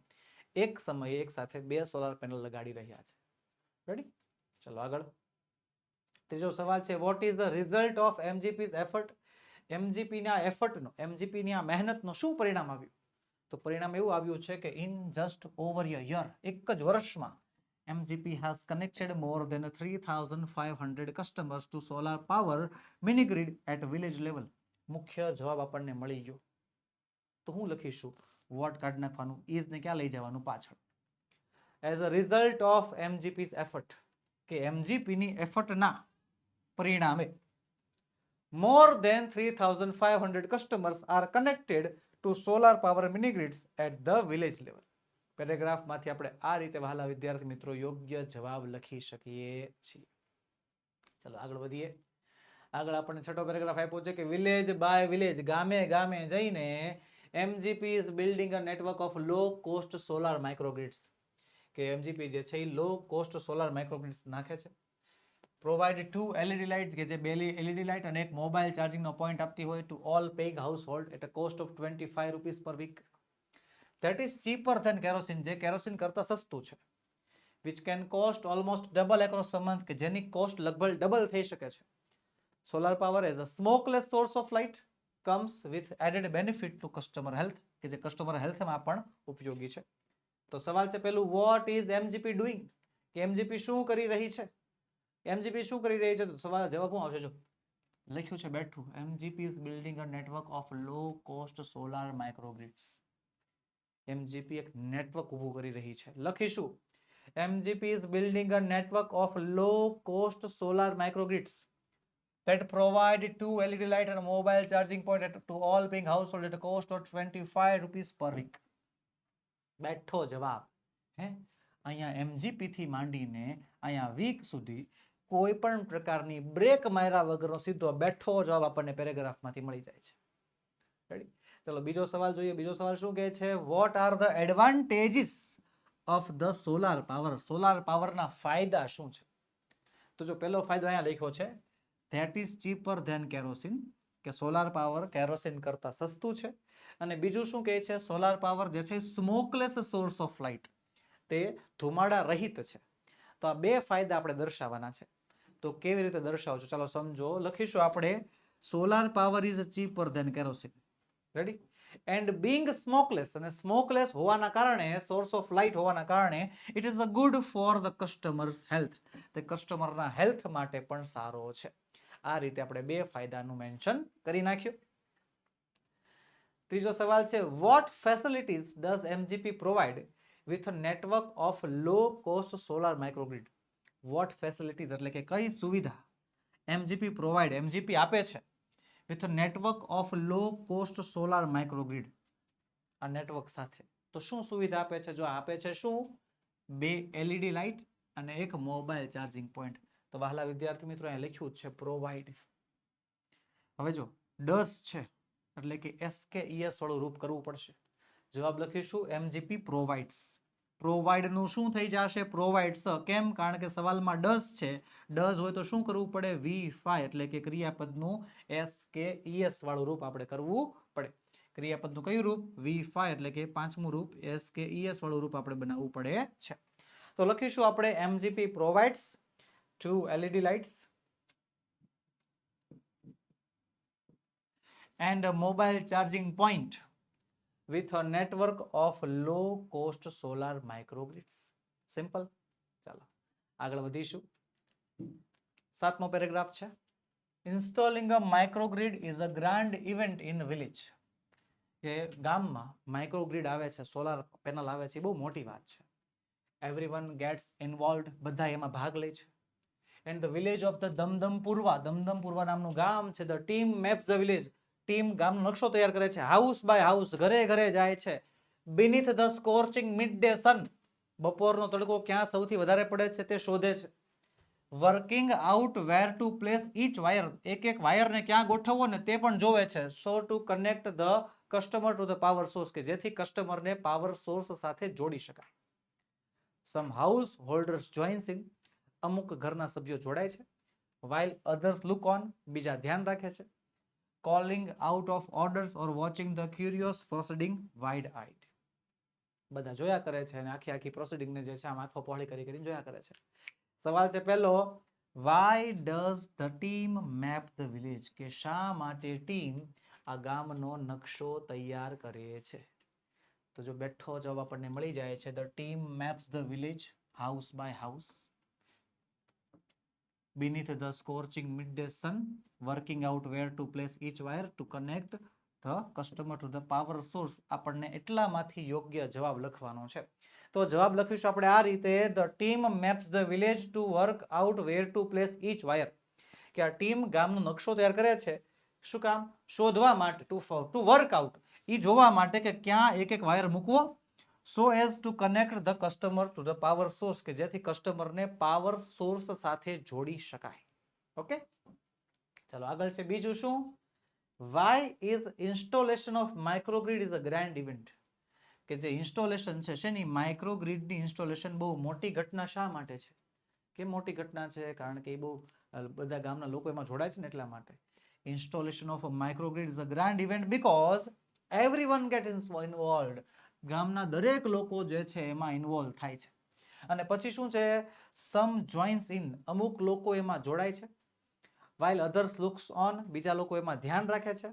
એક સમયે એક સાથે 2 સોલાર પેનલ લગાડી રહ્યા છે. રેડી? ચલો આગળ. ત્રીજો સવાલ છે what is the result of MGP's effort? MGP ના એફર્ટનો, MGP ની આ મહેનતનો શું પરિણામ આવ્યું? તો પરિણામ એવું આવ્યું છે કે in just over a year, એક જ વર્ષમાં MGP has connected more than 3,500 customers to solar power mini grid at village level. મુખ્ય જવાબ આપણને મળી ગયો. તો હું લખીશું વોટ કાઢી નાખવાનું, ઇઝ ને ક્યાં લઈ જવાનું પાછળ. As a result of MGP's effort, કે MGP ની એફર્ટના પરિણામે more than 3,500 customers are connected to solar power mini grids at the village level. પેરેગ્રાફમાંથી આપણે આ રીતે વહાલા વિદ્યાર્થી મિત્રો યોગ્ય જવાબ લખી શકીએ છીએ. ચલો આગળ વધીએ. આગળ આપણને છઠ્ઠો પેરેગ્રાફ આપ્યો છે કે વિલેજ બાય વિલેજ, ગામે ગામે જઈને MGP is building a network of low cost solar microgrids. કે MGP જે છે એ લો કોસ્ટ સોલાર માઇક્રોગ્રિડ્સ નાખે છે. પ્રોવાઇડ 2 LED લાઇટ્સ, કે જે 2 LED લાઇટ અને એક મોબાઈલ ચાર્જિંગનો પોઈન્ટ આપતી હોય to all paying household at a cost of 25 rupees per week. That is cheaper than kerosene, જે કેરોસીન કરતાં સસ્તું છે. Which can cost almost double across a month, કે જેની કોસ્ટ લગભગ ડબલ થઈ શકે છે. Solar power as a smokeless source of light comes with added benefit to customer health, કે જે કસ્ટમર હેલ્થમાં પણ ઉપયોગી છે. તો સવાલ છે પેલું વોટ ઇઝ MGP ડુઈંગ, કે MGP શું કરી રહી છે? MGP શું કરી રહી છે? તો સવાલ જવાબ શું આવશે? જો લખ્યું છે બેઠું, MGP is building a network of low cost solar microgrids. MGP એક નેટવર્ક ઊભું કરી રહી છે. લખીશું MGP is building a network of low cost solar microgrids that provide 2 LED light and a mobile charging point to all paying household at a cost of 25 rupees per week. બેઠો જવાબ. હે અહીંયા MGP થી માંડીને અહીંયા week સુધી કોઈ પણ પ્રકારની બ્રેક માર્યા વગરનો સીધો બેઠો જવાબ આપણને પેરેગ્રાફમાંથી મળી જાય છે. રેડી? ચલો બીજો સવાલ જોઈએ. બીજો સવાલ શું કહે છે? What are the advantages of the solar power? Solar પાવરના ફાયદા શું છે? તો જો પહેલો ફાયદો અહીંયા લખ્યો છે, that is cheaper than kerosene, કે સોલાર પાવર કેરોસીન કરતા સસ્તું છે. અને બીજું શું કહે છે? સોલાર પાવર જે છે સ્મોકલેસ સોર્સ ઓફ લાઇટ, તે ધુમાડા રહિત છે. તો આ બે ફાયદા આપણે દર્શાવવાના છે. તો કેવી રીતે દર્શાવજો? ચાલો સમજો. લખીશું આપણે solar power is cheaper than kerosene. Ready? And being smokeless, અને સ્મોકલેસ હોવાના કારણે, સોર્સ ઓફ લાઇટ હોવાના કારણે, it is a good for the customers health, તે કસ્ટમરના હેલ્થ માટે પણ સારો છે. આ રીતે આપણે બે ફાયદાનું મેન્શન કરી નાખ્યું. ત્રીજો સવાલ છે what facilities does MGP provide with a network of low cost solar microgrid? What facilities એટલે કે કઈ સુવિધા MGP પ્રોવાઇડ, MGP આપે છે with a network of low cost solar microgrid, આ નેટવર્ક સાથે. તો શું સુવિધા આપે છે? જો આપે છે શું? 2 LED લાઇટ અને એક મોબાઈલ ચાર્જિંગ પોઈન્ટ. તો વહાલા વિદ્યાર્થી મિત્રો અહીંયા લખ્યું છે પ્રોવાઇડ. હવે જો ડઝ છે એટલે કે SKES વાળું રૂપ કરવું પડશે. જવાબ લખીશું MGP પ્રોવાઇડ્સ. પ્રોવાઇડ નું શું થઈ જશે? પ્રોવાઇડ્સ. કેમ? કારણ કે સવાલમાં ડઝ છે. ડઝ હોય તો શું કરવું પડે? V5 એટલે કે ક્રિયાપદનું SKES વાળું રૂપ આપણે કરવું પડે. ક્રિયાપદનું કયું રૂપ? V5 એટલે કે પાંચમું રૂપ, SKES વાળું રૂપ આપણે બનાવવું પડે છે. તો લખીશું આપણે MGP provides 2 LED lights and a mobile charging point with a network of low cost solar microgrids. Simple. ચાલો આગળ વધીશું. 7મો પેરેગ્રાફ છે. Installing a microgrid is a grand event in the village. કે ગામમાં માઇક્રોગ્રીડ આવે છે, સોલાર પેનલ આવે છે, એ બહુ મોટી વાત છે. Everyone gets involved, બધા એમાં ભાગ લે છે. And the village of the દમદમપુરવા, દમદમપુરવા નામનું ગામ છે. The team maps the village. Team ગામનો નકશો તૈયાર કરે છે. હાઉસ બાય હાઉસ, ઘરે ઘરે જાય છે. Beneath the scorching midday sun, બપોરનો તડકો ક્યાં સૌથી વધારે પડે છે તે શોધે છે. Working out where to place each wire, એક એક વાયરને ક્યાં ગોઠવવો ને તે પણ જોવે છે. So to connect the customer to the power source, કે જેથી કસ્ટમરને પાવર સોર્સ સાથે જોડી શકાય. Some householders joins in, અમુક ઘરના સભ્યો જોડાય છે. while others look on, બીજા ધ્યાન રાખે છે. calling out of orders or watching the curious proceeding wide-eyed. બધા જોયા કરે છે અને આખી આખી પ્રોસિડિંગ ને જે છે આમ આંખો પહોળી કરી કરીને જોયા કરે છે. સવાલ છે પહેલો, why does the team map the village? કે શા માટે ટીમ આ ગામનો નકશો તૈયાર કરે છે? તો જો બેઠો જવાબ આપણને મળી જાય છે, the team maps the village house by house beneath the scorching midday sun, working out where to place each wire to connect the customer to the power source. આપણને એટલામાંથી યોગ્ય જવાબ લખવાનો છે. તો જવાબ લખીશું આપણે આ રીતે, the team maps the village to work out where to place each wire. કે આ ટીમ ગામનો નકશો તૈયાર કરે છે. શું કામ? શોધવા માટે, ટુ વર્ક આઉટ, એ જોવા માટે કે ક્યાં એક એક વાયર મૂકવો, so as to connect the customer to the power source, કે જેથી કસ્ટમરને પાવર સોર્સ સાથે જોડી શકાય. ઓકે, ચાલો આગળ છે બીજું શું? Why is installation of microgrid is a grand event? કે જે ઇન્સ્ટોલેશન છે શેની? માઇક્રોગ્રીડની ઇન્સ્ટોલેશન બહુ મોટી ઘટના શા માટે છે? કેમ મોટી ઘટના છે? કારણ કે એ બહુ બધા ગામના લોકો એમાં જોડાય છે ને એટલા માટે. Installation of microgrid is a grand event because everyone get involved. ગામના દરેક લોકો જે છે એમાં ઇન્વોલ્વ થાય છે. અને પછી શું છે? સમ જોઇન્સ ઇન, અમુક લોકો એમાં જોડાય છે. while others looks on, બીજા લોકો એમાં ધ્યાન રાખે છે.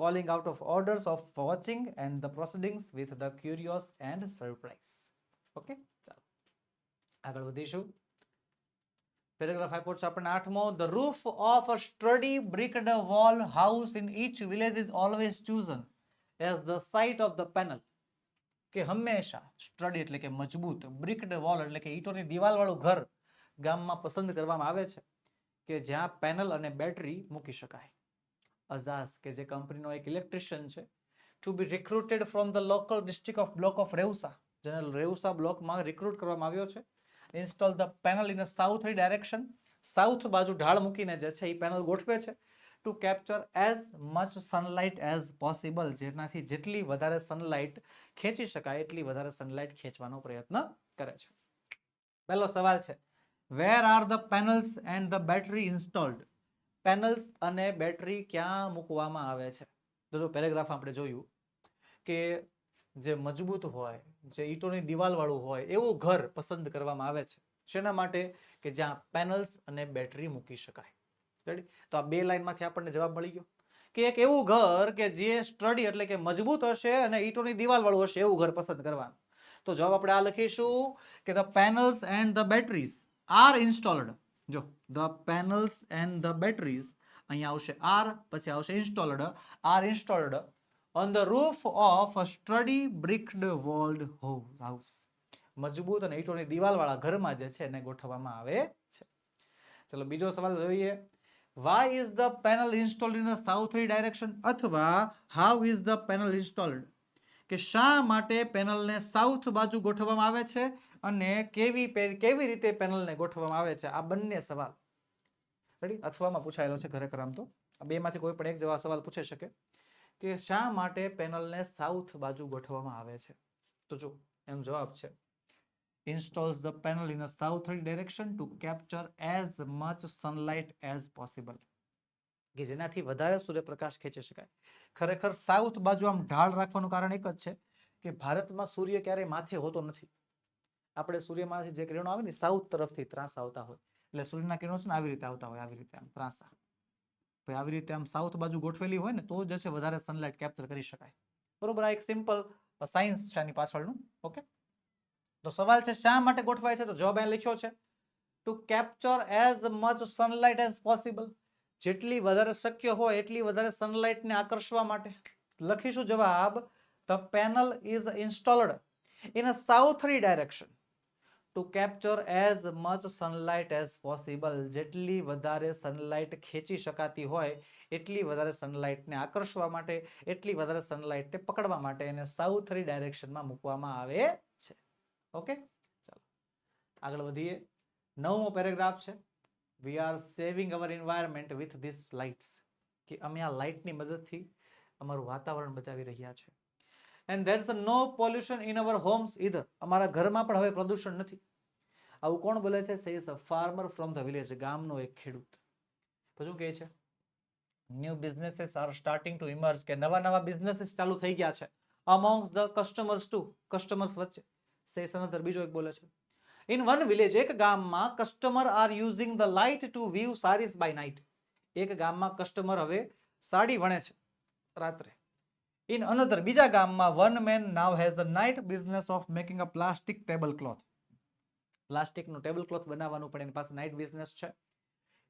calling out of orders of watching and the proceedings with the curious and surprise. Okay, ચાલો આગળ વધીશું. પેરેગ્રાફ આપ્યો છે આપણને 8મો, the roof of a sturdy bricked wall house in each village is always chosen as the site of the panel. કે હંમેશા study એટલે કે મજબૂત, બ્રિકડ વોલ એટલે કે ઈંટોની દિવાલ વાળું ઘર ગામમાં પસંદ કરવામાં આવે છે કે જ્યાં પેનલ અને બેટરી મૂકી શકાય. અઝાસ કે જે કંપનીનો એક ઇલેક્ટ્રિશિયન છે, to be recruited from the local district of block of Revsa, જેને રેવસા બ્લોકમાં રિક્રુટ કરવામાં આવ્યો છે. Install the panel in a southerly direction, south બાજુ ઢાળ મૂકીને જે છે એ પેનલ ગોઠવે છે. To capture as much sunlight as possible, જેનાથી જેટલી વધારે સનલાઇટ ખેંચી શકાય એટલી વધારે સનલાઇટ ખેંચવાનો પ્રયત્ન કરે છે. પહેલો સવાલ છે, where are the panels and the battery installed? Panels અને બેટરી ક્યાં મૂકવામાં આવે છે? તો જો પેરેગ્રાફ આપણે જોયું કે જે મજબૂત હોય, જે ઈંટોની દિવાલ વાળું હોય એવું ઘર પસંદ કરવામાં આવે છે. શેના માટે? કે જ્યાં પેનલ્સ અને બેટરી મૂકી શકાય. રેડી? તો આ બે લાઈનમાંથી આપણને જવાબ મળી ગયો કે એક એવું ઘર કે જે સ્ટડી એટલે કે મજબૂત હશે અને ઈંટોની દિવાલ વાળું હશે એવું ઘર પસંદ કરવાનું. તો જવાબ આપણે આ લખીશું કે the panels and the batteries are installed. જો the panels and the batteries, અહીંયા આવશે આર, પછી આવશે installed. Are installed on the roof of a sturdy bricked walled house. મજબૂત અને ઈંટોની દિવાલ વાળા ઘરમાં જે છે એને ગોઠવવામાં આવે છે. ચલો બીજો સવાલ જોઈએ. Why is the panel installed in a southerly direction? અથવા how is the panel installed? કે શા માટે પેનલને સાઉથ બાજુ ગોઠવવામાં આવે છે અને કેવી રીતે પેનલને ગોઠવવામાં આવે છે? આ બંને સવાલ રેડી અથવામાં પૂછાયેલો છે. ખરેખર આમ તો આ બેમાંથી કોઈ પણ એક જેવા સવાલ પૂછાઈ શકે કે શા માટે પેનલને સાઉથ બાજુ ગોઠવવામાં આવે છે. તો જો એનો જવાબ છે, installs the panel in a southerly direction to capture as much sunlight as possible. કે જેનાથી વધારે સૂર્યપ્રકાશ ખેંચી શકાય. ખરેખર સાઉથ બાજુ આમ ઢાળ રાખવાનું કારણ એક જ છે કે ભારતમાં સૂર્ય ક્યારેય માથે હોતો નથી. આપણે સૂર્યમાંથી જે કિરણો આવે ને સાઉથ તરફથી ત્રાંસા આવતા હોય, એટલે સૂર્યના કિરણો છે ને આવી રીતે આવતા હોય, આવી રીતે આમ ત્રાંસા. ભાઈ આવી રીતે આમ સાઉથ બાજુ ગોઠવેલી હોય ને તો જ છે વધારે સનલાઇટ કેપ્ચર કરી શકાય. બરોબર, આ એક સિમ્પલ સાયન્સ છે આની પાછળનું. ઓકે, તો સવાલ છે શા માટે ગોઠવાય છે? તો જવાબ અહીં લખ્યો છે, to capture as much sunlight as possible. જેટલી વધારે શક્ય હોય એટલી વધારે સનલાઇટને આકર્ષવા માટે. લખીશું જવાબ, the panel is installed in a southerly direction to capture as much sunlight as possible. જેટલી વધારે સનલાઇટ ખેંચી શકાતી હોય એટલી વધારે સનલાઇટને આકર્ષવા માટે, એટલી વધારે સનલાઇટને પકડવા માટે એને સાઉથર્લી ડાયરેક્શનમાં મૂકવામાં આવે છે. ઓકે, ચાલો આગળ વધીએ. 9મો પેરેગ્રાફ છે, we are saving our environment with these lights. કે અમે આ લાઇટની મદદથી અમારું વાતાવરણ બચાવી રહ્યા છે. and there's no pollution in our homes either. અમારા ઘરમાં પણ હવે પ્રદૂષણ નથી. આવું કોણ બોલે છે? says a farmer from the village. ગામનો એક ખેડૂત. તો શું કહે છે? New businesses are starting to emerge, કે નવા નવા બિઝનેસીસ ચાલુ થઈ ગયા છે amongst the customers too, customers વચ્ચે. સેસ અનધર, બીજો એક બોલે છે. ઇન વન વિલેજ, એક ગામમાં customer are using the light to view saris by night. એક ગામમાં કસ્ટમર હવે સાડી વણે છે રાત્રે. ઇન અનધર, બીજા ગામમાં one man now has a night business of making a plastic table cloth. પ્લાસ્ટિકનું ટેબલ ક્લોથ બનાવવાનું પણ એની પાસે નાઇટ બિઝનેસ છે.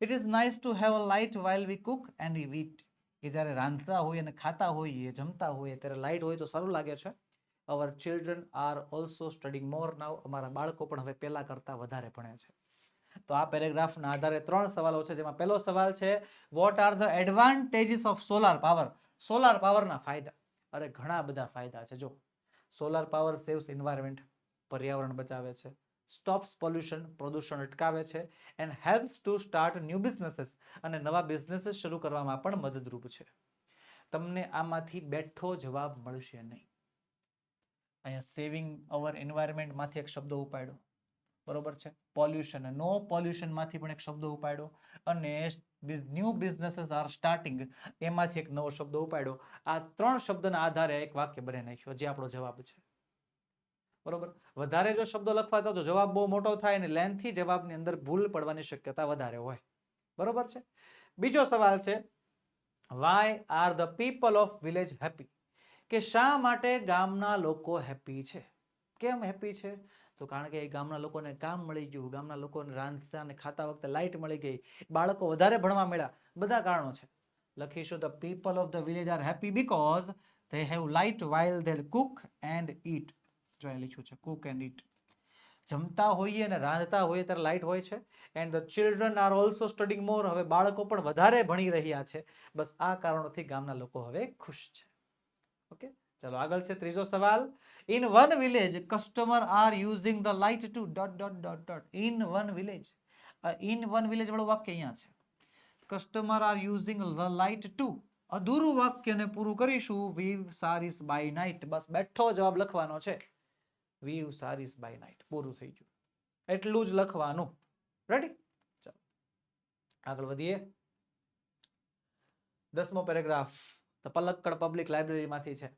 It is nice to have a light while we cook and we eat. કે જ્યારે રાંધતા હોઈએ અને ખાતા હોઈએ, જમતા હોઈએ ત્યારે લાઇટ હોય તો સારું લાગે છે. અવર ચિલ્ડ્રન આર ઓલ્સો સ્ટડીંગ મોર નાઉ. અમારા બાળકો પણ હવે પહેલા કરતા વધારે ભણે છે. તો આ પેરેગ્રાફના આધારે 3 સવાલો છે, જેમાં પહેલો સવાલ છે what are the advantages of solar power. Solar પાવરના ફાયદા. અરે ઘણા બધા ફાયદા છે. જો, સોલાર પાવર સેવ્સ એન્વાયરમેન્ટ, પર્યાવરણ બચાવે છે. સ્ટોપ્સ પોલ્યુશન, પ્રદૂષણ અટકાવે છે. And helps to start new businesses, અને નવા બિઝનેસીસ શરૂ કરવામાં પણ મદદરૂપ છે. તમને આમાંથી બેઠો જવાબ મળશે નહીં. અહીંયા સેવિંગ અવર એન્વાયરમેન્ટ માંથી એક શબ્દ ઉપાડ્યો, બરોબર છે. પોલ્યુશન, નો પોલ્યુશન માંથી પણ એક શબ્દ ઉપાડ્યો, અને ન્યૂ બિઝનેસીસ આર સ્ટાર્ટિંગ એમાંથી એક નવો શબ્દ ઉપાડ્યો. આ 3 શબ્દના આધારે એક વાક્ય બની નાખ્યો, જે આપણો જવાબ છે. બરોબર. વધારે જો શબ્દો લખવા જાવ તો જવાબ બહુ મોટો થાય અને લેન્થી જવાબની અંદર ભૂલ પડવાની શક્યતા વધારે હોય. બરોબર છે. બીજો સવાલ છે why are the people of village happy. કે શા માટે ગામના લોકો હેપી છે? કેમ હેપી છે? તો કારણ કે ગામના લોકોને કામ મળી ગયું, ગામના લોકોને રાંધતા અને ખાતા વખતે લાઇટ મળી ગઈ, બાળકો વધારે ભણવા મળ્યા, બધા કારણો છે. લખીશું the people of the village are happy because they have light while they cook and eat. જો અહીં લખ્યું છે cook and eat. જમતા હોઈએ અને રાંધતા હોઈએ ત્યારે લાઇટ હોય છે. And the children are also studying more. હવે બાળકો પણ વધારે ભણી રહ્યા છે. બસ આ કારણોથી ગામના લોકો હવે ખુશ છે. ઓકે, ચલો આગળ છે ત્રીજો સવાલ. In one village customer are using the light two dot dot dot dot. In one village, in one village વાળું વાક્ય અહીંયા છે. Customer are using the light two, અધૂરું વાક્યને પૂરું કરીશું વીવ સારીસ બાય નાઇટ. બસ બેઠો જવાબ લખવાનો છે, વીવ સારીસ બાય નાઇટ. પૂરું થઈ ગયું, એટલું જ લખવાનું. રેડી? ચાલો આગળ વધીએ. 10મો પેરેગ્રાફ ધ પલક્કડ પબ્લિક લાઇબ્રેરીમાંથી છે.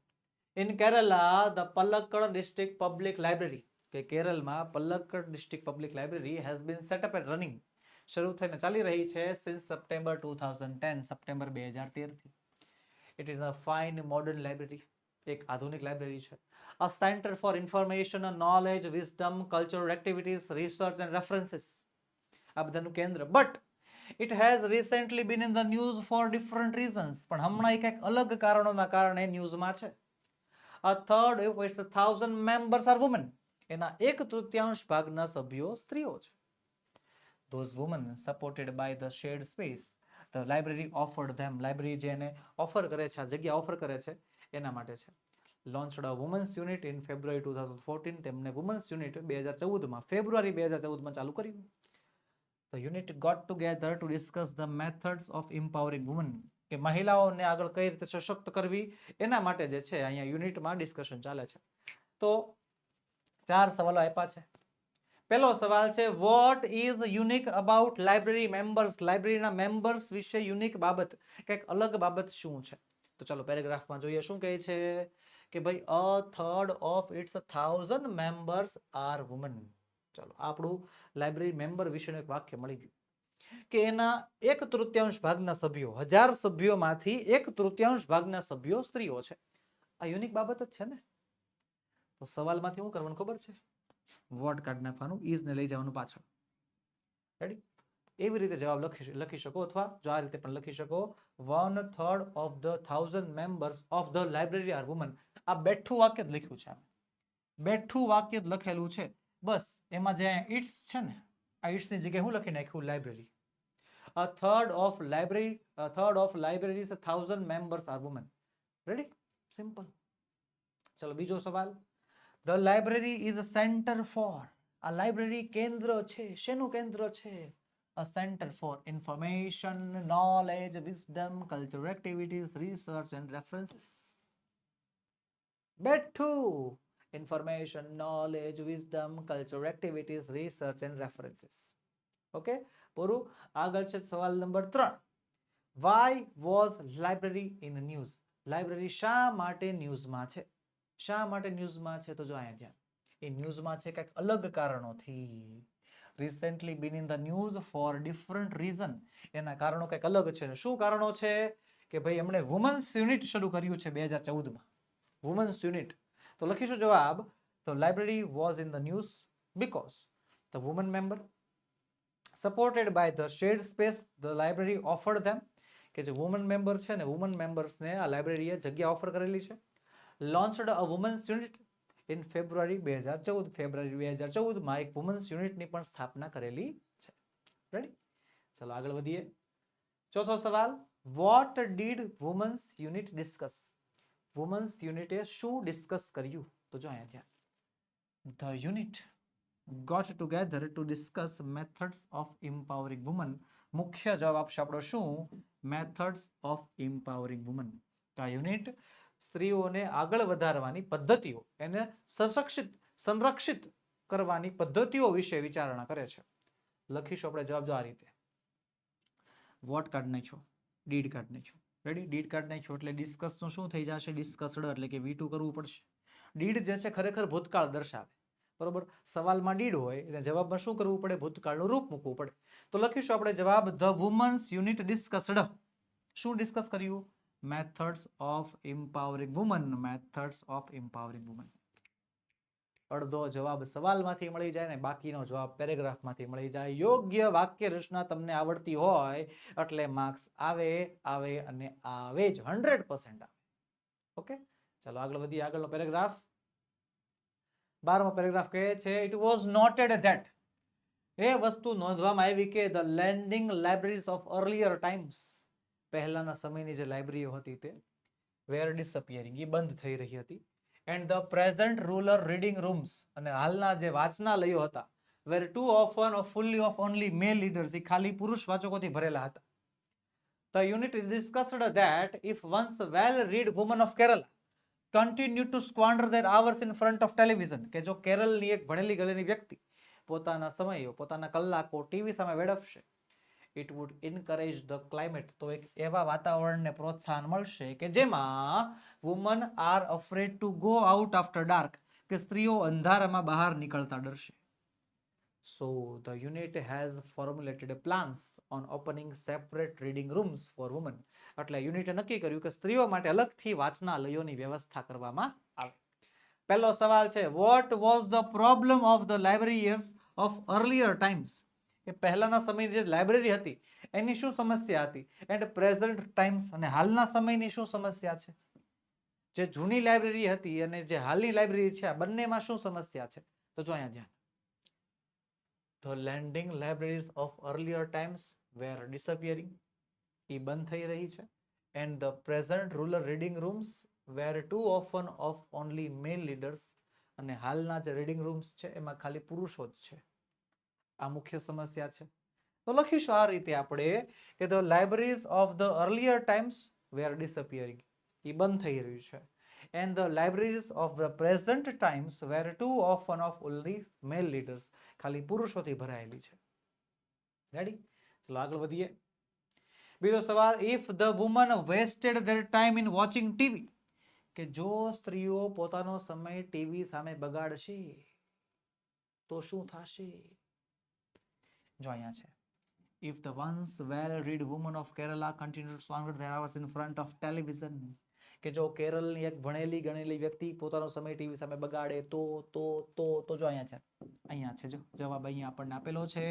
In Kerala the Palakkad district public library, કે કેરળમાં Palakkad district public library has been set up and running, શરૂ થઈને ચાલી રહી છે સિન્સ સપ્ટેમ્બર 2010, સપ્ટેમ્બર 2013 થી. It is a fine modern library, એક આધુનિક લાઇબ્રેરી છે. A centre for information, knowledge, wisdom, cultural activities, research and references, આ બધાનું કેન્દ્ર. But it has recently been in the news for different reasons. પણ હમણાં એક અલગ કારણોના કારણે ન્યૂઝમાં છે. A third of its 1,000 members are women. એના 1/3 ભાગના સભ્યો સ્ત્રીઓ છે. Those women supported by the shared space, the library offered them. Library જેને ઓફર કરે છે, આ જગ્યા ઓફર કરે છે એના માટે છે. Launched a women's unit in February 2014. તેમને women's unit 2014માં, ફેબ્રુઆરી 2014માં ચાલુ કર્યું. The unit got together to discuss the methods of empowering women. કે મહિલાઓને આગળ કઈ રીતે સશક્ત કરવી એના માટે જે છે અહીંયા યુનિટમાં ડિસ્કશન ચાલે છે. તો 4 સવાલો આપ્યા છે. પહેલો સવાલ છે what is unique about library members. લાઇબ્રેરીના મેમ્બર્સ વિશે યુનિક બાબત, કંઈક અલગ બાબત શું છે? તો ચાલો પેરેગ્રાફમાં જોઈએ શું કહે છે કે ભાઈ a third of its 1,000 members are women. ચાલો આપણું લાઇબ્રેરી મેમ્બર વિશેનું એક વાક્ય મળી ગયું કે એના 1/3 ભાગના સભ્યો, 1000 સભ્યોમાંથી 1/3 ભાગના સભ્યો સ્ત્રીઓ છે. આ યુનિક બાબત જ છે ને. તો સવાલમાંથી શું કરવાનું ખબર છે? વોટ કાઢી નાખવાનું, ઇઝ ને લઈ જવાનું પાછળ. રેડી? એવી રીતે જવાબ લખી શકો, અથવા જો આ રીતે પણ લખી શકો 1/3 of the 1,000 members of the library are women. આ બેઠું વાક્ય જ લખ્યું છે, બેઠું વાક્ય જ લખેલું છે. બસ એમાં જે ઇટ્સ છે ને, આ ઇટ્સ ની જગ્યાએ હું લખી નાખ્યું library. A third of libraries 1,000 members are women. Ready? Simple. ચલો બીજો સવાલ. The library is a center for. આ લાઇબ્રેરી કેન્દ્ર છે. શેનું કેન્દ્ર છે? A center for information, knowledge, wisdom, cultural activities, research and references. બેઠું. Information, knowledge, wisdom, cultural activities, research and references. Okay, પૂરું. આગળ છે સવાલ number 3. Why was library in news? Library શા માટે ન્યૂઝમાં છે? શા માટે ન્યૂઝમાં છે? તો જો અહીંયા ધ્યાન, એ ન્યૂઝમાં છે કંઈક અલગ કારણોથી. Recently been in the news for different reason. એના કારણો કંઈક અલગ છે. શું કારણો છે? કે ભાઈ એમણે વુમન્સ યુનિટ શરૂ કર્યું છે 2014માં. Women's unit. તો લખીશું જવાબ. The library was in the news because the women member supported by the shared space the library offered them. કે જે વુમન મેમ્બર છે ને, વુમન મેમ્બર્સને આ લાઇબ્રેરીએ જગ્યા ઓફર કરેલી છે. લોન્ચડ અ વુમન્સ યુનિટ ઇન ફેબ્રુઆરી 2014. ફેબ્રુઆરી 2014માં એક વુમન્સ યુનિટની પણ સ્થાપના કરેલી છે. રેડી? ચલો આગળ વધીએ. ચોથો સવાલ, what did women's unit discuss? Women's યુનિટે શું ડિસ્કસ કર્યું? તો જો અહીંયા ધ્યાન. The unit got together to discuss methods of empowering women. મુખ્ય જવાબ આપશે આપણો શું? Methods of empowering women. આ યુનિટ સ્ત્રીઓને આગળ વધારવાની પદ્ધતિઓ, એને સશક્ષિત, સંરક્ષિત કરવાની પદ્ધતિઓ વિશે વિચારણા કરે છે. લખીશું આપણે જવાબ જો આ રીતે. વોટ કાઢ નાખ્યો, ડીડ કાઢ નાખ્યો. રેડી? ડીડ કાઢ નાખ્યો એટલે ડિસ્કસનું શું થઈ જશે? ડિસ્કસ્ડ એટલે કે V2 કરવું પડશે. ડીડ જે છે ખરેખર ભૂતકાળ દર્શાવે. બરોબર? સવાલમાં ડીડ હોય એટલે જવાબમાં શું કરવું પડે? ભૂતકાળનું રૂપ મૂકવું પડે. તો લખીશું આપણે જવાબ, ધ વુમન્સ યુનિટ ડિસ્કસ્ડ. શું ડિસ્કસ કર્યું? Methods of empowering woman. Methods of empowering woman. અડધો જવાબ સવાલમાંથી મળી જાય ને બાકીનો જવાબ પેરેગ્રાફમાંથી મળી જાય. યોગ્ય વાક્ય રચના તમને આવડતી હોય એટલે માર્ક્સ આવે, આવે અને આવે જ. 100% આવે. ઓકે, ચાલો આગળ વધીએ. આગળનો પેરેગ્રાફ, 12મો પેરેગ્રાફ કહે છે, ઇટ વોઝ નોટેડ ધેટ. એ વસ્તુ નોંધવામાં આવી કે the landing libraries of earlier times, પહેલાના સમયની જે લાઇબ્રેરીઓ હતી તે વેર ડિસઅપિયરિંગ, એ બંધ થઈ રહી હતી. And the present rural reading rooms, અને હાલના જે વાંચનાલયો હતા, were too often fully of only male readers, એ ખાલી પુરુષ વાચકોથી ભરેલા હતા. The unit discussed that if once well read woman of Kerala continue to squander their hours in front of television, કે જો કેરળની એક ભણેલી ગણેલી વ્યક્તિ પોતાના સમયો, પોતાના કલાકો ટીવી સામે વેડફશે, it would encourage the climate, તો એક એવા વાતાવરણને પ્રોત્સાહન મળશે કે જેમાં women are afraid to go out after dark, કે સ્ત્રીઓ અંધારામાં બહાર નીકળતા ડરશે. So the unit has formulated plans on opening separate reading rooms for women. એટલે યુનિટે નક્કી કર્યું કે સ્ત્રીઓ માટે અલગથી વાંચનાલયોની વ્યવસ્થા કરવામાં આવે. પહેલો સવાલ છે, what was the problem of the librarians of earlier times? એ પહેલાના સમયની જે લાઇબ્રેરી હતી એની શું સમસ્યા હતી? એન્ડ પ્રેઝન્ટ ટાઈમ્સ, અને હાલના સમયની શું સમસ્યા છે? જે જૂની લાઇબ્રેરી હતી અને જે હાલની લાઇબ્રેરી છે આ બંનેમાં શું સમસ્યા છે? તો જો અહીંયા ધ્યાન. The lending libraries of earlier times were disappearing, એ બંધ થઈ રહી છે. And the present rural reading rooms were too often of only male leaders, અને હાલના જે રીડિંગ રૂમ્સ છે એમાં ખાલી પુરુષો જ છે. આ મુખ્ય સમસ્યા છે. તો લખીશું આ રીતે આપણે કે the libraries of the earlier times were disappearing, એ બંધ થઈ રહ્યું છે. And the libraries of the present times were too often of only male leaders, ખાલી પુરુષોથી ભરાયેલી છે. રેડી? ચલો આગળ વધીએ. બીજો સવાલ, if the woman wasted their time in watching TV, કે જો સ્ત્રીઓ પોતાનો સમય ટીવી સામે બગાડશે તો શું થશે? જો અહીંયા છે, if the once well read women of Kerala continued to squander their hours in front of television, કે જો કેરળની એક ભણેલી ગણેલી વ્યક્તિ પોતાનો સમય ટીવી સામે બગાડે તો જો અહીંયા છે, અહીંયા છે, જો જવાબ અહીંયા આપણને આપેલો છે.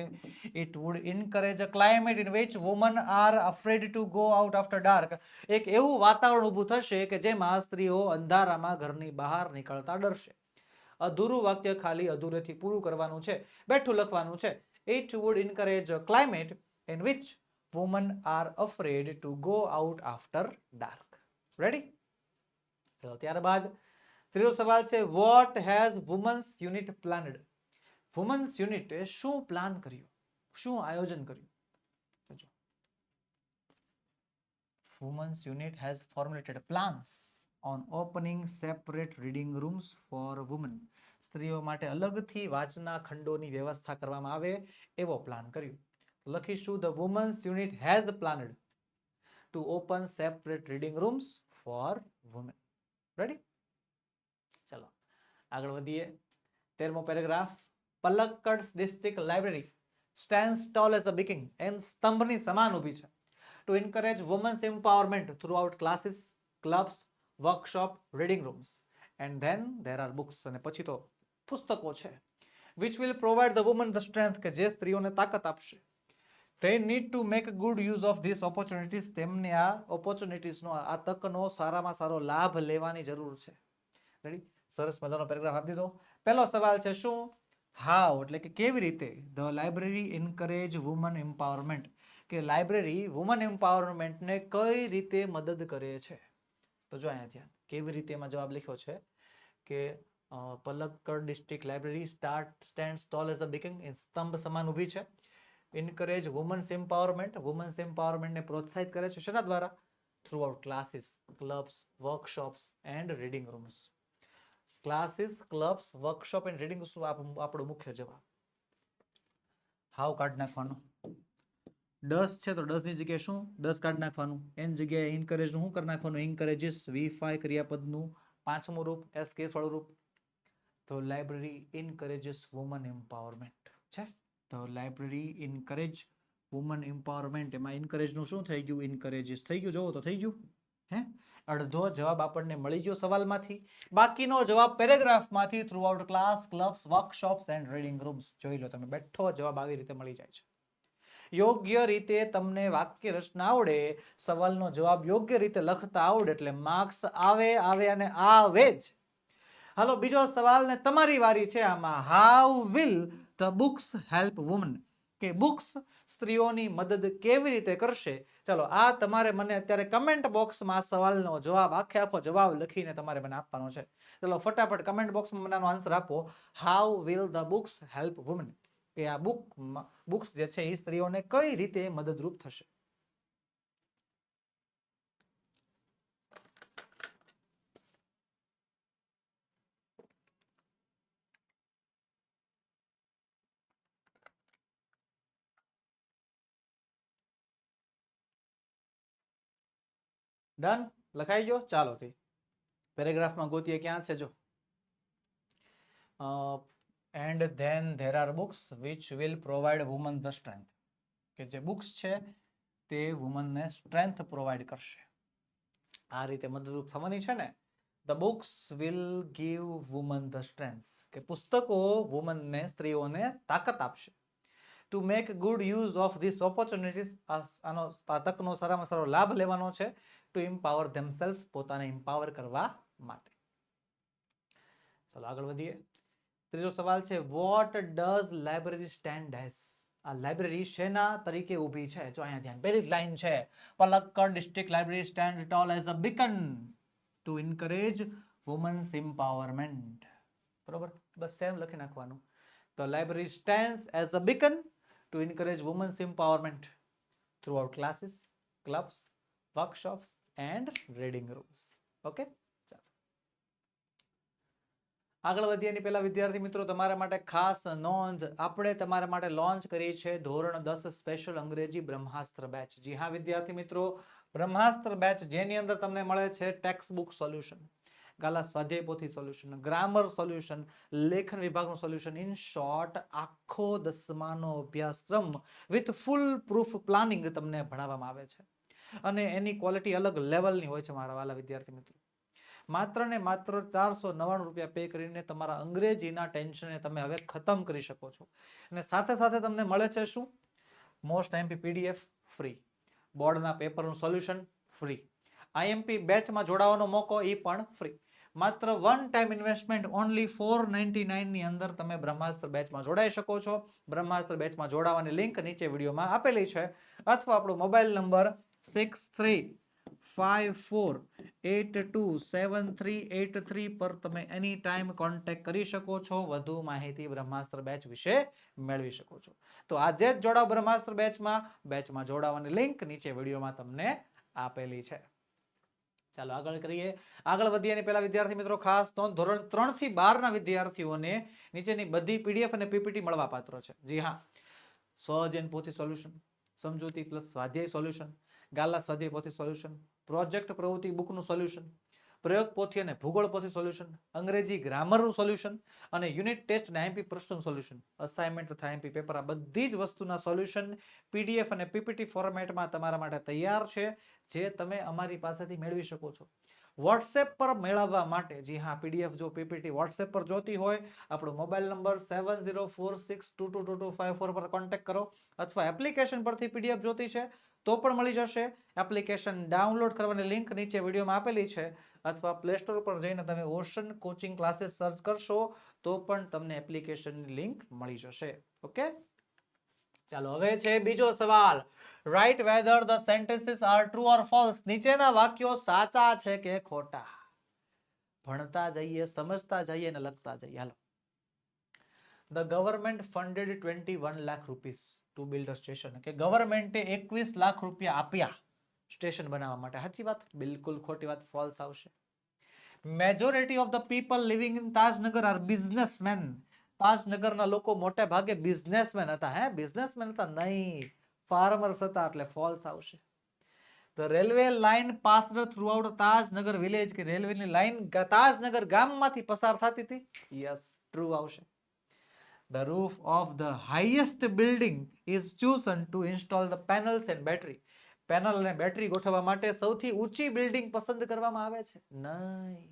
It would encourage a climate in which women are afraid to go out after dark, એક એવું વાતાવરણ ઊભું થશે કે જેમાં સ્ત્રીઓ અંધારામાં ઘરની બહાર નીકળતા ડરશે. અધૂરું વાક્ય ખાલી અધૂરેથી પૂરું કરવાનું છે, બેઠું લખવાનું છે. It would encourage a climate in which women are afraid to go out after dark. Ready? ચલો ત્યારબાદ ત્રીજો સવાલ છે, what has women's unit planned? Women's યુનિટે શું પ્લાન કર્યું, શું આયોજન કર્યું? Women's unit has formulated plans on opening separate reading rooms for women. સ્ત્રીઓ માટે અલગથી વાંચના ખંડોની વ્યવસ્થા કરવામાં આવે એવો પ્લાન કર્યું. લખીશું the women's unit has planned. to open separate reading rooms for women. Ready? ચલો આગળ વધીએ. 13મો paragraph. Palakkad district library stands tall as a beacon and સ્તંભની સમાન ઊભી છે to encourage women's empowerment throughout classes, clubs, workshop, reading rooms. And then there are books, અને પછી તો પુસ્તકો છે, which will provide the women the strength, કે જે સ્ત્રીઓને તાકાત આપશે. They need to make good use of these opportunities. તેમને આ opportunitiesનો, આ તકનો સારામાં સારો લાભ લેવાની જરૂર છે. રેડી? સરસ મજાનો પેરેગ્રાફ આપી દીધો. પહેલો સવાલ છે શું? હાઉ, એટલે કે કેવી રીતે the library encourage woman empowerment, કે લાઇબ્રેરી વુમન એમ્પાવરમેન્ટને કઈ રીતે મદદ કરે છે. તો જો અહીંયા ધ્યાન, કેવી રીતે એમાં જવાબ લખ્યો છે કે Palakkad district library stands toll as a beacon, સ્તંભ સમાન ઊભી છે. એન્કરેજ વુમન્સ એમ્પાવરમેન્ટ, વુમન્સ એમ્પાવરમેન્ટને પ્રોત્સાહિત કરે છે શેના દ્વારા? Through out classes, clubs, workshops and reading rooms. Classes, clubs, workshop and reading rooms આપણો મુખ્ય જવાબ. હાવ કાઢી નાખવાનું. ડસ છે તો ડસ ની જગ્યાએ શું? ડસ કાઢી નાખવાનું. એન જગ્યાએ એન્કરેજ નું શું કરી નાખવાનું? એન્કરેજીસ, V5 ક્રિયાપદનું 5મું રૂપ, એસ કેસ વાળું રૂપ. તો લાઇબ્રેરી એન્કરેજીસ વુમન એમ્પાવરમેન્ટ છે. તો લાઇબ્રેરી એન્કરેજ વુમન એમ્પાવરમેન્ટ, એમાં એન્કરેજ નું શું થઈ ગયું? એન્કરેજીસ થઈ ગયું. જોવો તો થઈ ગયું. અડધો જવાબ આપણને મળી ગયો સવાલમાંથી. બાકીનો જવાબ પેરેગ્રાફમાંથી throughout class, clubs, workshops and reading rooms. જોઈ લો તમે, બેઠો જવાબ આવી રીતે મળી જાય છે. યોગ્ય રીતે તમને વાક્ય રચના આવડે, સવાલનો જવાબ યોગ્ય રીતે લખતા આવડે એટલે માર્ક્સ આવે અને આવે જ. હાલો બીજો સવાલ ને તમારી વારી છે આમાં. How will the books help woman, કે બુક્સ સ્ત્રીઓની મદદ કેવી રીતે કરશે. ચલો આ તમારે મને અત્યારે કમેન્ટ બોક્સમાં સવાલનો જવાબ, આખો જવાબ લખીને તમારે મને આપવાનો છે. ચલો ફટાફટ કમેન્ટ બોક્સમાં મને આનો આન્સર આપો. How will the books help woman, કે આ બુક્સ જે છે એ સ્ત્રીઓને કઈ રીતે મદદરૂપ થશે. ડન? લખાઈ ગયો? ચાલો થી પેરેગ્રાફમાં ગોતીએ ક્યાં છે. જો and then there are books which will provide woman the strength, કે જે બુક્સ છે તે વુમનને સ્ટ્રેન્થ પ્રોવાઈડ કરશે. આ રીતે મદદરૂપ થવાની છે ને. The books will give woman the strength, કે પુસ્તકો વુમનને, સ્ત્રીઓને તાકાત આપશે. To make good use of this opportunities, આનો તકનો સારામાં સારો લાભ લેવાનો છે. ટુ એમ્પાવર ધેમસેલ્ફ, પોતાને એમ્પાવર કરવા માટે. ચાલો આગળ વધીએ. ત્રીજો સવાલ છે what does library stand as, આ લાઇબ્રેરી શેના તરીકે ઊભી છે. જો અહીંયા ધ્યાન, પહેલી લાઈન છે Palakkad district library stand tall as a beacon to encourage women's empowerment. બરોબર, બસ સેમ લખી નાખવાનું. તો library stands as a beacon to encourage women's empowerment throughout classes, clubs, workshops and reading rooms. Okay, આગળ વધીએ એની પહેલા વિદ્યાર્થી મિત્રો તમારા માટે ખાસ નોંધ, આપણે તમારા માટે લોન્ચ કરી છે ધોરણ 10 સ્પેશિયલ અંગ્રેજી બ્રહ્માસ્ત્ર બેચ. જી હા વિદ્યાર્થી મિત્રો, બ્રહ્માસ્ત્ર બેચ જેની અંદર તમને મળે છે ટેક્સ્ટ બુક સોલ્યુશન, ગાલા સ્વાધ્યાય પોથી સોલ્યુશન, ગ્રામર સોલ્યુશન, લેખન વિભાગનું સોલ્યુશન, ઇન શોર્ટ આખો 10માનો અભ્યાસક્રમ વિથ ફૂલ પ્રૂફ પ્લાનિંગ તમને ભણાવવામાં આવે છે. અને એની ક્વોલિટી અલગ લેવલની હોય છે મારા વાલા વિદ્યાર્થી મિત્રો. માત્ર ને માત્ર 499 રૂપિયા પે કરીને તમારા અંગ્રેજીના ટેન્શનને તમે હવે ખતમ કરી શકો છો. અને સાથે સાથે તમને મળે છે શું? મોસ્ટ આઈએમપી પીડીએફ ફ્રી, બોર્ડના પેપરનું સોલ્યુશન ફ્રી, આઈએમપી બેચમાં જોડાવાનો મોકો એ પણ ફ્રી. માત્ર વન ટાઈમ ઇન્વેસ્ટમેન્ટ ઓનલી 499 ની અંદર તમે બ્રહ્માસ્ત્ર બેચમાં જોડાઈ શકો છો. બ્રહ્માસ્ત્ર બેચમાં જોડાવાની લિંક નીચે વિડીયોમાં આપેલી છે, અથવા આપણો મોબાઈલ નંબર 6354827383 પર તમે એની ટાઈમ કોન્ટેક્ટ કરી શકો છો. વધુ માહિતી બ્રહ્માસ્ત્ર બેચ વિશે મેળવી શકો છો. તો આજે જ જોડાઓ બ્રહ્માસ્ત્ર બેચમાં જોડાવાની લિંક નીચે વિડીયોમાં તમને આપેલી છે. ચાલો આગળ કરીએ. આગળ વધીએ એની પહેલા વિદ્યાર્થી મિત્રો ખાસ નોંધ, ધોરણ 3 થી 12 ના વિદ્યાર્થીઓને નીચેની બધી પીડીએફ અને પીપીટી મળવા પાત્ર છે. જી હા, સ્વઅધ્યયન પોથી સોલ્યુશન, સમજૂતી પ્લસ સ્વાધ્યાય સોલ્યુશન, ગાલા સ્વાધ્યાય પોથી સોલ્યુશન, પ્રોજેક્ટ પ્રવૃત્તિ બુકનું સોલ્યુશન, પ્રયોગ પોથી અને ભૂગોળ પોથી સોલ્યુશન, અંગ્રેજી ગ્રામરનું સોલ્યુશન અને યુનિટ ટેસ્ટ અને આઈએમપી પ્રશ્નોનું સોલ્યુશન, અસાઇનમેન્ટ તથા આઈએમપી પેપર, આ બધી જ વસ્તુના સોલ્યુશન પીડીએફ અને પીપીટી ફોર્મેટમાં તમારા માટે તૈયાર છે, જે તમે અમારી પાસેથી મેળવી શકો છો. વોટ્સએપ પર મેળવવા માટે, જી હા, પીડીએફ જો પીપીટી વોટ્સએપ પર જોતી હોય, આપણો મોબાઈલ નંબર 7046222254 પર કોન્ટેક્ટ કરો, અથવા એપ્લિકેશન પરથી પીડીએફ જોતી છે તો પણ મળી જશે. એપ્લિકેશન ડાઉનલોડ કરવાની લિંક નીચે વિડીયોમાં આપેલી છે, અથવા પ્લે સ્ટોર પર જઈને તમે ઓશન કોચિંગ ક્લાસીસ સર્ચ કરશો તો પણ તમને એપ્લિકેશનની લિંક મળી જશે. ઓકે, ચાલો હવે છે બીજો સવાલ. Write whether the sentences are true or false. નીચેના વાક્યો સાચા છે કે ખોટા. ભણતા જઈએ, સમજતા જઈએ અને લખતા જઈએ. હાલો. The government funded 21 lakh rupees to build a station. કે ગવર્મેન્ટે 21 લાખ રૂપિયા આપ્યા સ્ટેશન બનાવવા માટે. સાચી વાત? બિલકુલ ખોટી વાત, ફોલ્સ આવશે. Majority of the people living in Tajnagar are businessmen. તાજનગરના લોકો મોટે ભાગે બિઝનેસમેન હતા. હે, બિઝનેસમેન હતા નહીં, ફાર્મર્સ હતા, એટલે ફોલ્સ આવશે. The railway line passed throughout Tajnagar village. કે રેલવેની લાઇન તાજનગર ગામમાંથી પસાર થતી હતી. યસ, ટ્રુ આવશે. The roof of the highest building is chosen to install the panels and battery. Panel અને બેટરી ગોઠવવા માટે સૌથી ઊંચી બિલ્ડિંગ પસંદ કરવામાં આવે છે? નહીં,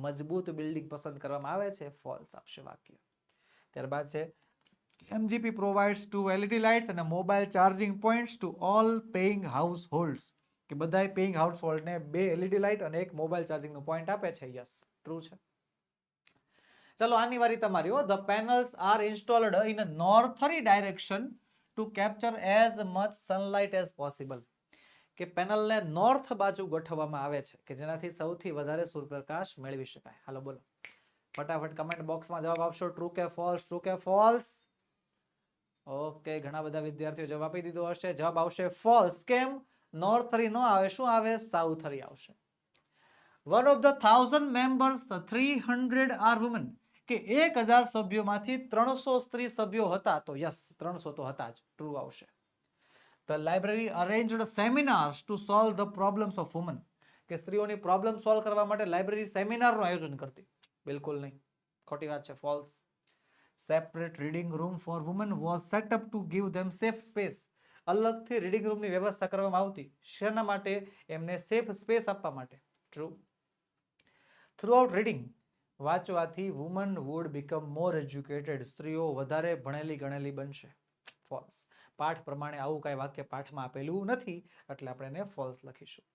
મજબૂત બિલ્ડિંગ પસંદ કરવામાં આવે છે. ફોલ્સ આપશે વાક્ય. ત્યારબાદ છે MGP provides 2 LED lights and a mobile charging points to all paying households. કે બધાય પેઇંગ હાઉસહોલ્ડને 2 LED લાઇટ અને એક મોબાઈલ ચાર્જિંગનો પોઈન્ટ આપે છે. યસ, ટ્રુ છે. ચલો આની વારી તમારી હો. The panels are installed in a northerly direction to capture as much sunlight as possible. કે પેનલને નોર્થ બાજુ ગોઠવવામાં આવે છે કે જેનાથી સૌથી વધારે સૂર્યપ્રકાશ મેળવી શકાય. હાલો બોલો, ફટાફટ કમેન્ટ બોક્સમાં જવાબ આપશો. ટ્રુ કે ફોલ્સ? ટ્રુ કે ફોલ્સ? ઓકે, ઘણા બધા વિદ્યાર્થીઓ જવાબ આપી દીધો હશે. જવાબ આવશે ફોલ્સ. કેમ? નોર્થરી નો આવે, શું આવે? સાઉથરી આવશે. One of the 1000 members 300 are woman. કે 1000 સભ્યોમાંથી 300 સ્ત્રી સભ્યો હતા. તો યસ, 300 તો હતા જ. ટ્રુ આવશે. The library arranged seminars to solve the problems of woman. કે સ્ત્રીઓની પ્રોબ્લેમ સોલ્વ કરવા માટે લાઇબ્રેરી સેમિનારનું આયોજન કરતી. બિલકુલ નહીં, ખોટી વાત છે. False. Separate reading room for woman was set up to give them safe space. અલગથી રીડિંગ રૂમની વ્યવસ્થા કરવામાં આવતી. શેના માટે? એમને સેફ સ્પેસ આપવા માટે. ટ્રુ. થ્રુઆઉટ રીડિંગ, વાંચવાથી woman would become more educated. સ્ત્રીઓ વધારે ભણેલી ગણેલી બનશે. ફોલ્સ. પાઠ પ્રમાણે આવું કઈ વાક્ય પાઠમાં આપેલું નથી, એટલે આપણે એને ફોલ્સ લખીશું.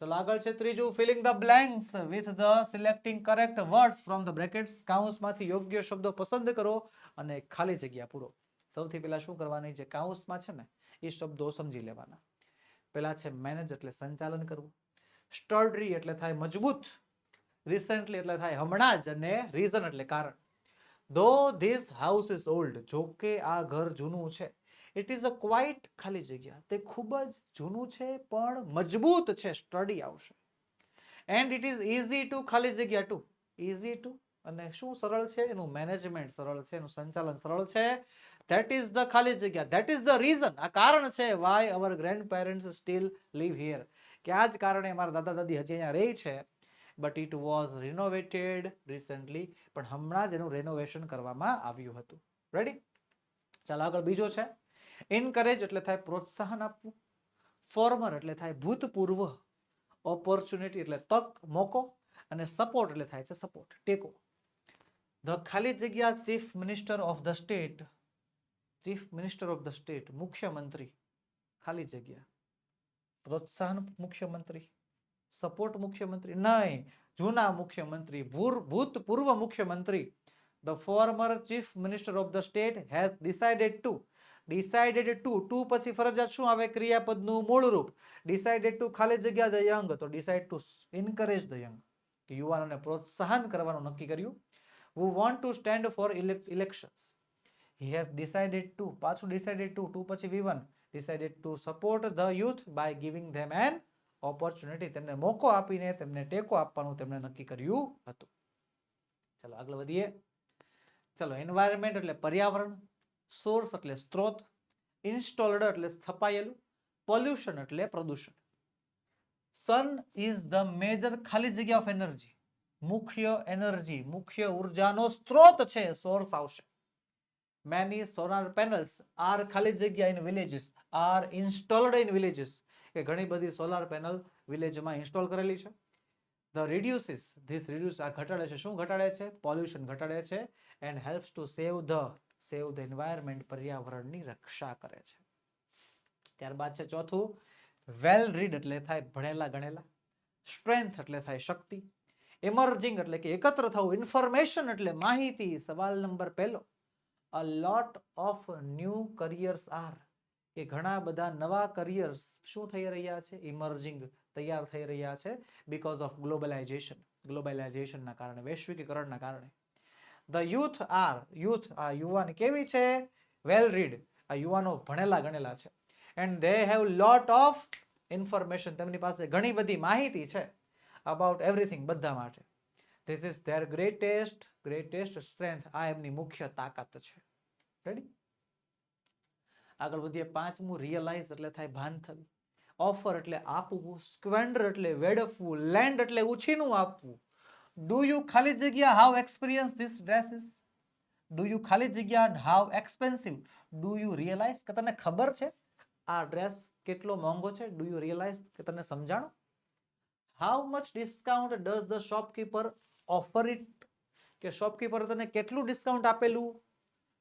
ચલો આગળ છે ત્રીજું. Filling the blanks with the selecting correct words from the brackets. કાઉન્સમાંથી યોગ્ય શબ્દો પસંદ કરો અને ખાલી જગ્યા પૂરો. સૌથી પહેલા શું કરવાની? જે કાઉન્સમાં છે ને એ શબ્દો સમજી લેવાના. પહેલા છે મેનેજ એટલે સંચાલન કરવું. સ્ટર્ડી એટલે થાય મજબૂત. રિસેન્ટલી એટલે થાય હમણાં જ. અને રીઝન એટલે કારણ. ધો ધીસ હાઉસ ઇઝ ઓલ્ડ. જો કે આ ઘર જૂનું છે. ઇટ ઇઝ અ ક્વાઇટ ખાલી જગ્યા. તે ખૂબ જ જૂનું છે પણ મજબૂત છે. સ્ટડી આવશે. And it is easy to ખાલી જગ્યા ટુ. ઇઝી ટુ અને શું સરળ છે? એનું મેનેજમેન્ટ સરળ છે, એનું સંચાલન સરળ છે. ધેટ ઇઝ ધ ખાલી જગ્યા. That is the reason. આ કારણ છે why our grandparents still live here. કે આ જ કારણે મારા દાદા દાદી હજી અહીંયા રહે છે. But it was renovated recently. પણ હમણાં જ એનું રેનોવેશન કરવામાં આવ્યું હતું. રેડી? ચાલો આગળ બીજો છે. એન્કરેજ એટલે થાય પ્રોત્સાહન આપવું. ફોર્મર એટલે થાય ભૂતપૂર્વ. ઓપોર્ચ્યુનિટી એટલે તક, મોકો. અને સપોર્ટ એટલે થાય છે સપોર્ટ, ટેકો. ધ ખાલી જગ્યા chief minister of the state. Chief minister of the state મુખ્યમંત્રી. ખાલી જગ્યા. પ્રોત્સાહન મુખ્યમંત્રી. સપોર્ટ મુખ્યમંત્રી નહીં, જૂના મુખ્યમંત્રી, ભૂતપૂર્વ મુખ્યમંત્રી. The former chief minister of the state has decided to. Decided to પછી ફરજિયાત શું આવે? ક્રિયાપદનું મૂળ રૂપ. ડિસાઇડેડ ટુ ખાલી જગ્યા ધ યંગ. તો decide to encourage the young. કે યુવાનોને પ્રોત્સાહન કરવાનું નક્કી કર્યું. who want to stand for elections. He has decided to. પાછું decided to પછી V1. decided to support the youth by giving them an opportunity. તેમને મોકો આપીને તેમને ટેકો આપવાનું તેમણે નક્કી કર્યું હતું. ચલો આગળ વધીએ. ચલો એન્વાયરમેન્ટ એટલે પર્યાવરણ. સોર્સ એટલે સ્ત્રોત. ઇન્સ્ટોલ્ડ એટલે સ્થપાયેલું, પોલ્યુશન એટલે પ્રદૂષણ. સન ઇઝ ધ મેજર ખાલી જગ્યા ઓફ એનર્જી, મુખ્ય એનર્જી, મુખ્ય ઉર્જાનો સ્ત્રોત છે, સોર્સ આવશે. મેની સોલાર પેનલ્સ આર ખાલી જગ્યા in villages are installed in villages, કે ઘણી બધી સોલાર પેનલ વિલેજમાં ઇન્સ્ટોલ કરેલી છે. ધ રિડ્યુસીસ ધીસ રિડ્યુસ આ ઘટાડે છે, શું ઘટાડે છે? પોલ્યુશન ઘટાડે છે. And helps to save the environment, પર્યાવરણની રક્ષા કરે છે. ત્યારબાદ છે ચોથું, વેલ રીડ એટલે થાય ભણેલા ગણેલા, સ્ટ્રેન્થ એટલે થાય શક્તિ, એમર્જિંગ એટલે કે એકત્ર થવું, ઇન્ફોર્મેશન એટલે માહિતી. સવાલ નંબર પહેલો, a lot of new careers are, કે ઘણા બધા નવા કરિયર્સ શું થઈ રહ્યા છે? ઇમર્જિંગ, તૈયાર થઈ રહ્યા છે. બીકોઝ ઓફ ગ્લોબલાઇઝેશનના કારણે, વૈશ્વિકીકરણના કારણે. ધ યુથ આ યુવાન કેવી છે? વેલ રીડ, આ યુવાનો ભણેલા ગણેલા છે. And they have lot of information, તેમની પાસે ઘણી બધી માહિતી છે અબાઉટ એવરીથિંગ, બધા માટે. This is there greatest strength, આ એમની મુખ્ય તાકાત છે. રેડી? આગળ વધીએ. પાંચમું, રિયલાઇઝ એટલે થાય ભાન થવી, ઓફર એટલે આપવું, સ્ક્વેન્ડર એટલે વેડફવું, લેન્ડ એટલે ઉછીનું આપવું. ડુ યુ ખાલી જગ્યા how experience this dresses, do you ખાલી જગ્યા how expensive, do you realise, કે તને ખબર છે આ ડ્રેસ કેટલો મોંઘો છે? ડુ યુ રિયલાઇઝ, કે તને સમજાણો? How much discount does the shopkeeper offer it, કે શોપકીપર તને કેટલું ડિસ્કાઉન્ટ આપેલું?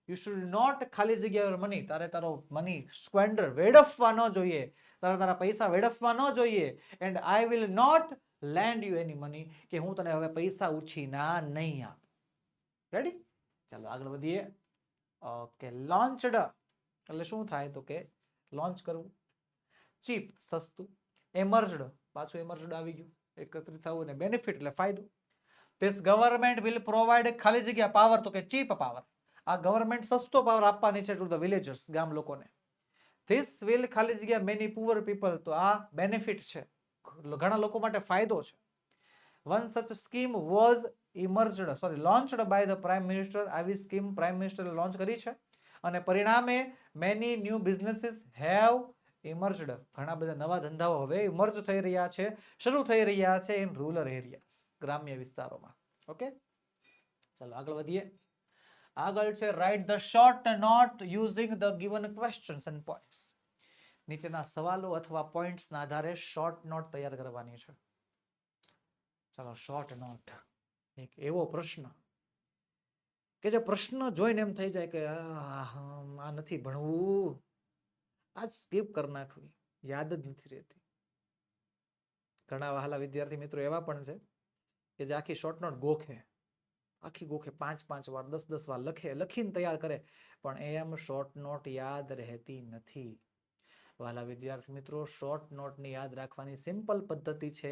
યુ શુડ નોટ ખાલી જગ્યા મની, તારે તારો મની સ્ક્વેન્ડર વેડફવા ન જોઈએ, તારા પૈસા વેડફવા ન જોઈએ. And I will not lend you any money, કે હું તને હવે પૈસા ઉછીના નહીં આપું. રેડી? ચાલો આગળ વધીએ. ઓકે, લોન્ચડ એટલે શું થાય? તો કે લોન્ચ કરવું. ચીપ સસ્તું, એમર્જડ પાછું એમર્જડ આવી ગયું, એકત્રિત થવું, ને બેનિફિટ એટલે ફાયદો. ધીસ ગવર્મેન્ટ વિલ પ્રોવાઇડ ખાલી જગ્યા પાવર, તો કે ચીપ પાવર, આ ગવર્મેન્ટ સસ્તો પાવર આપવાની છે ટુ ધ વિલેજર્સ, ગામ લોકોને. ધીસ વિલ ખાલી જગ્યા મેની પુઅર પીપલ, તો આ બેનિફિટ છે, ઘણા લોકો માટે ફાયદો છે. One such scheme was launched by the prime minister, આવી સ્કીમ પ્રાઇમ મિનિસ્ટરે લોન્ચ કરી છે. અને પરિણામે many new businesses have emerged, ઘણા બધા નવા ધંધાઓ હવે ઇમર્જ થઈ રહ્યા છે, શરૂ થઈ રહ્યા છે ઇન રૂરલ એરિયાઝ, ગ્રામ્ય વિસ્તારોમાં. ઓકે, ચાલો આગળ વધીએ. આગળ છે write the short note using the given questions and points, નીચેના સવાલો અથવા પોઈન્ટ્સના આધારે શોર્ટ નોટ તૈયાર કરવાની છે. ચાલો, શોર્ટ નોટ, એક એવો પ્રશ્ન કે જે પ્રશ્ન જોઈને એમ થઈ જાય કે આ નથી ભણવું, આજ સ્કીપ કરી નાખવી, યાદ જ નથી રહેતી. ઘણા વહાલા વિદ્યાર્થી મિત્રો એવા પણ છે કે જે આખી શોર્ટ નોટ ગોખે, આખી ગોખે, 5 વાર 10 વાર લખીને તૈયાર કરે, પણ એમ શોર્ટ નોટ યાદ રહેતી નથી. વહાલા વિદ્યાર્થી મિત્રો, શોર્ટ નોટને યાદ રાખવાની સિમ્પલ પદ્ધતિ છે,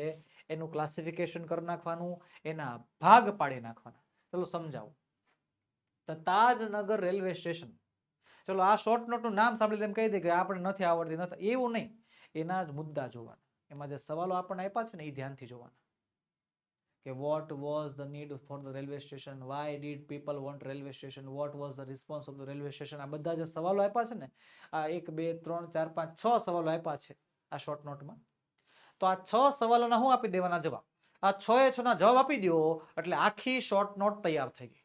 એનું ક્લાસિફિકેશન કરી નાખવાનું, એના ભાગ પાડી નાખવાના. ચલો સમજાવું. ધ તાજનગર રેલવે સ્ટેશન, ચલો આ શોર્ટ નોટનું નામ સાંભળી એમ કહી દે કે આપણે નથી આવડતી, નથી, એવું નહીં. એના જ મુદ્દા જોવાના, એમાં જે સવાલો આપણને આપ્યા છે ને એ ધ્યાનથી જોવાના. કે what was the need for the railway station, why did people want railway station, what was the response of the railway station, આ બધા જે સવાલો આપ્યા છે ને, આ 1 2 3 4 5 6 સવાલો આપ્યા છે આ શોર્ટ નોટમાં. તો આ 6 સવાલોના હું આપી દેવાના જવાબ, આ 6 એ 6 ના જવાબ આપી દો એટલે આખી શોર્ટ નોટ તૈયાર થઈ ગઈ.